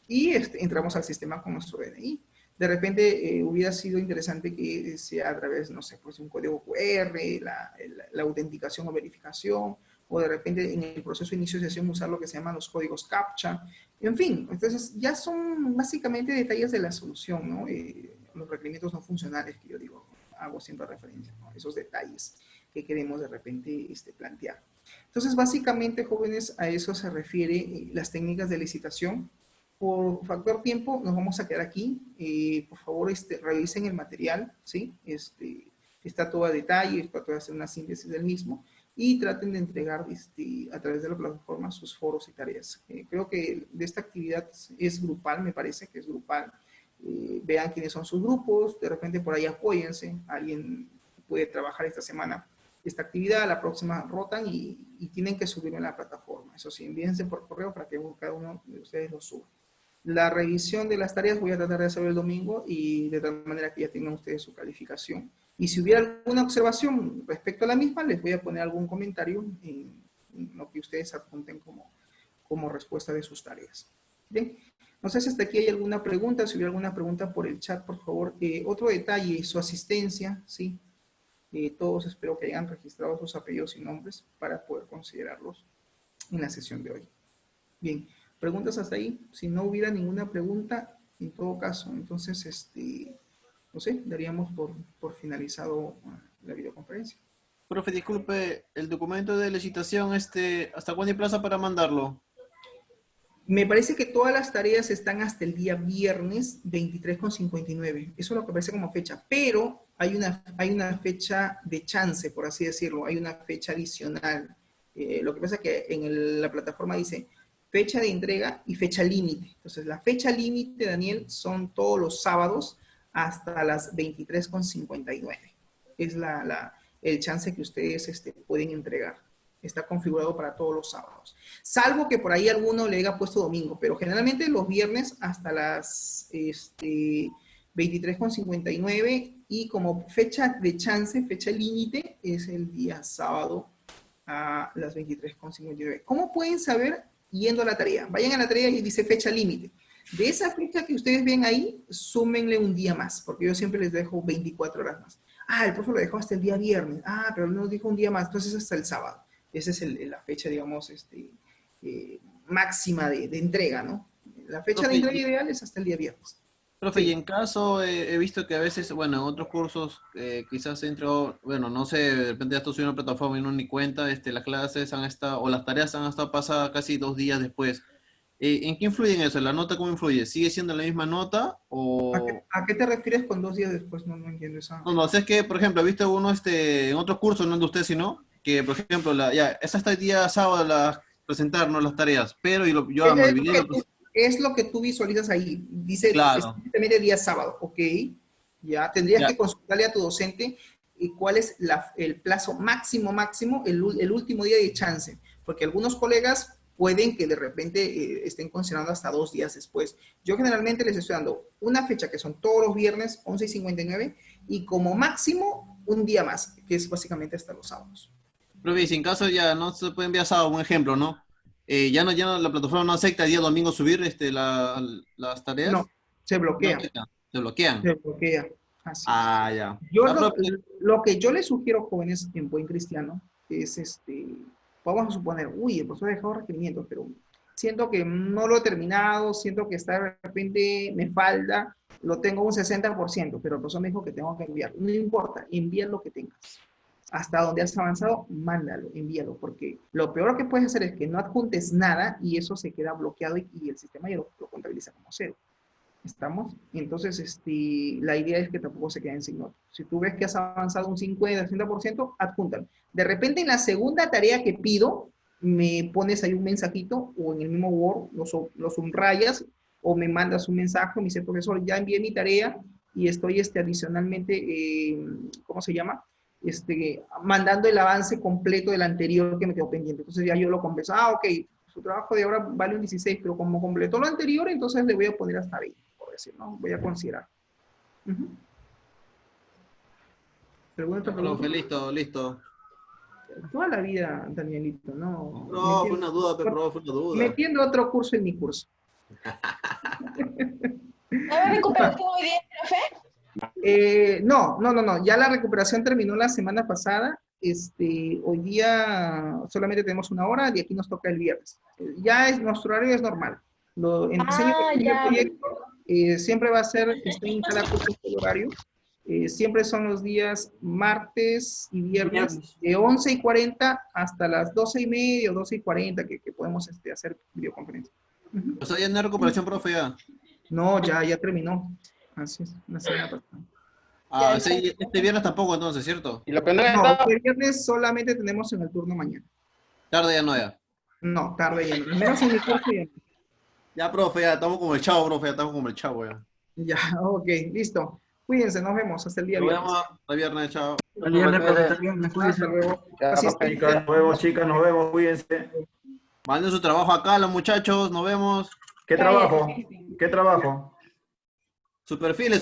Speaker 1: y entramos al sistema con nuestro DNI. De repente hubiera sido interesante que sea a través, no sé, pues un código QR, la autenticación o verificación, o de repente en el proceso de iniciación usar lo que se llaman los códigos CAPTCHA. En fin, entonces ya son básicamente detalles de la solución, ¿no? Los requerimientos no funcionales que yo digo, hago siempre referencia, ¿no? Esos detalles que queremos de repente plantear. Entonces, básicamente, jóvenes, a eso se refiere las técnicas de licitación. Por factor tiempo, nos vamos a quedar aquí. Por favor, revisen el material, ¿sí? Está todo a detalle, trato de hacer una síntesis del mismo y traten de entregar a través de la plataforma sus foros y tareas. Creo que de esta actividad es grupal, me parece que es grupal. Vean quiénes son sus grupos, de repente por ahí apóyense, alguien puede trabajar esta semana esta actividad, la próxima rotan y tienen que subirlo en la plataforma. Eso sí, envíense por correo para que cada uno de ustedes lo suba. La revisión de las tareas voy a tratar de hacerlo el domingo y de tal manera que ya tengan ustedes su calificación. Y si hubiera alguna observación respecto a la misma, les voy a poner algún comentario en lo que ustedes adjunten como respuesta de sus tareas. Bien, no sé si hasta aquí hay alguna pregunta. Si hubiera alguna pregunta por el chat, por favor. Otro detalle, su asistencia, ¿sí? Todos espero que hayan registrado sus apellidos y nombres para poder considerarlos en la sesión de hoy. Bien, preguntas hasta ahí. Si no hubiera ninguna pregunta, en todo caso, entonces, no sé, daríamos por finalizado la videoconferencia.
Speaker 2: Profe, disculpe, el documento de licitación, ¿hasta cuándo hay plazo para mandarlo?
Speaker 1: Me parece que todas las tareas están hasta el día viernes 23:59. Eso es lo que parece como fecha, pero hay una fecha de chance, por así decirlo, hay una fecha adicional. Lo que pasa es que en la plataforma dice fecha de entrega y fecha límite. Entonces, la fecha límite, Daniel, son todos los sábados hasta las 23:59. Es el chance que ustedes pueden entregar. Está configurado para todos los sábados. Salvo que por ahí alguno le haya puesto domingo, pero generalmente los viernes hasta las 23:59 y como fecha de chance, fecha límite, es el día sábado a las 23:59. ¿Cómo pueden saber yendo a la tarea. Vayan a la tarea y dice fecha límite. De esa fecha que ustedes ven ahí, súmenle un día más, porque yo siempre les dejo 24 horas más. Ah, el profe lo dejó hasta el día viernes. Ah, pero nos dijo un día más, entonces hasta el sábado. Esa es la fecha, digamos, máxima de entrega, ¿no? La fecha de
Speaker 2: Profe,
Speaker 1: entrega ideal es hasta el día viernes.
Speaker 2: profe, y
Speaker 1: Sí.
Speaker 2: en caso, he visto que a veces, bueno, en otros cursos, quizás entro, bueno, no sé, de repente ya estoy subiendo una plataforma y no ni cuenta, las clases han estado, o las tareas han estado pasadas casi 2 días después. ¿En qué influye en eso? ¿La nota cómo influye? ¿Sigue siendo la misma nota o...?
Speaker 1: A qué te refieres con 2 días después? No, no entiendo esa.
Speaker 2: No, no, o sea, es que, por ejemplo, he visto uno, en otros cursos, no de usted, sino, que, por ejemplo, ya, es hasta el día sábado presentarnos las tareas, pero yo me
Speaker 1: Es lo
Speaker 2: olvidé,
Speaker 1: que tú, es lo que tú visualizas ahí. Dice
Speaker 2: claro,
Speaker 1: específicamente día sábado, ok. Ya tendrías
Speaker 2: ya,
Speaker 1: que consultarle a tu docente cuál es el plazo máximo, el último día de chance. Porque algunos colegas pueden que de repente estén considerando hasta 2 días después. Yo generalmente les estoy dando una fecha que son todos los viernes, 11:59, y como máximo un día más, que es básicamente hasta los sábados.
Speaker 2: profe, y si en caso ya no se puede enviar sábado, un ejemplo, ¿no? La plataforma no acepta el día domingo subir las tareas,
Speaker 1: No, se
Speaker 2: no
Speaker 1: bloquea,
Speaker 2: acepta, se bloquean.
Speaker 1: se bloquea. Así es.
Speaker 2: Ah, ya.
Speaker 1: Yo
Speaker 2: Ya, profe,
Speaker 1: lo que yo les sugiero, jóvenes, en buen cristiano, es vamos a suponer, uy, el profesor ha dejado requerimientos, pero siento que no lo he terminado, siento que está de repente, me falta, lo tengo un 60%, pero el profesor me dijo que tengo que enviar. No importa, envía lo que tengas. Hasta donde has avanzado, mándalo, envíalo, porque lo peor que puedes hacer es que no adjuntes nada y eso se queda bloqueado y el sistema ya lo contabiliza como cero. ¿Estamos? Entonces, la idea es que tampoco se queden sin nota. Si tú ves que has avanzado un 50, 60%, adjúntalo. De repente, en la segunda tarea que pido, me pones ahí un mensajito o en el mismo Word lo subrayas o me mandas un mensaje, me dice, profesor, ya envié mi tarea y estoy adicionalmente, ¿cómo se llama? Mandando el avance completo del anterior que me quedó pendiente. Entonces ya yo lo converso. Ah, ok, su trabajo de ahora vale un 16, pero como completó lo anterior, entonces le voy a poner hasta 20, por decir, ¿no? Voy a considerar. Uh-huh. ¿Alguna otra
Speaker 2: ya,
Speaker 1: pregunta?
Speaker 2: profe, listo, listo.
Speaker 1: Toda la vida, Danielito, ¿no?
Speaker 2: No, fue una duda, profe, fue una duda.
Speaker 1: Metiendo otro curso en mi curso.
Speaker 3: ¿No hay recuperación hoy día, profe?
Speaker 1: No. Ya la recuperación terminó la semana pasada. Hoy día solamente tenemos una hora y aquí nos toca el viernes. Nuestro horario es normal. En diseño
Speaker 3: Ah,
Speaker 1: de
Speaker 3: ya.
Speaker 1: proyecto siempre va a ser, está en cada curso el horario. Siempre son los días martes y viernes de 11:40 hasta las 12:30 o 12:40 que podemos hacer videoconferencia. Uh-huh.
Speaker 2: O sea, ya no hay recuperación, profe, ya.
Speaker 1: No, ya terminó. Así es, la semana pasada.
Speaker 2: Ah, sí, este viernes tampoco, entonces, ¿cierto?
Speaker 4: Y lo que no
Speaker 1: No,
Speaker 4: está,
Speaker 1: este viernes solamente tenemos en el turno mañana.
Speaker 2: Tarde ya no, ya.
Speaker 1: No, tarde ya no. Al menos en mi curso ya no.
Speaker 2: Ya, profe, ya estamos como el chavo, profe, ya estamos como el chavo, ya.
Speaker 1: Ya, ok, listo. Cuídense, nos vemos hasta el día
Speaker 2: Nos
Speaker 1: viernes.
Speaker 2: vemos el viernes, chao.
Speaker 5: El viernes, profe, hasta el viernes, cuídense.
Speaker 1: Hasta luego.
Speaker 4: ya,
Speaker 1: Así es.
Speaker 5: Chicas, nos vemos, chicas, nos vemos, cuídense.
Speaker 2: Manden su trabajo acá, los muchachos, nos vemos.
Speaker 5: ¿Qué trabajo? ¿Qué trabajo?
Speaker 2: Sus perfiles,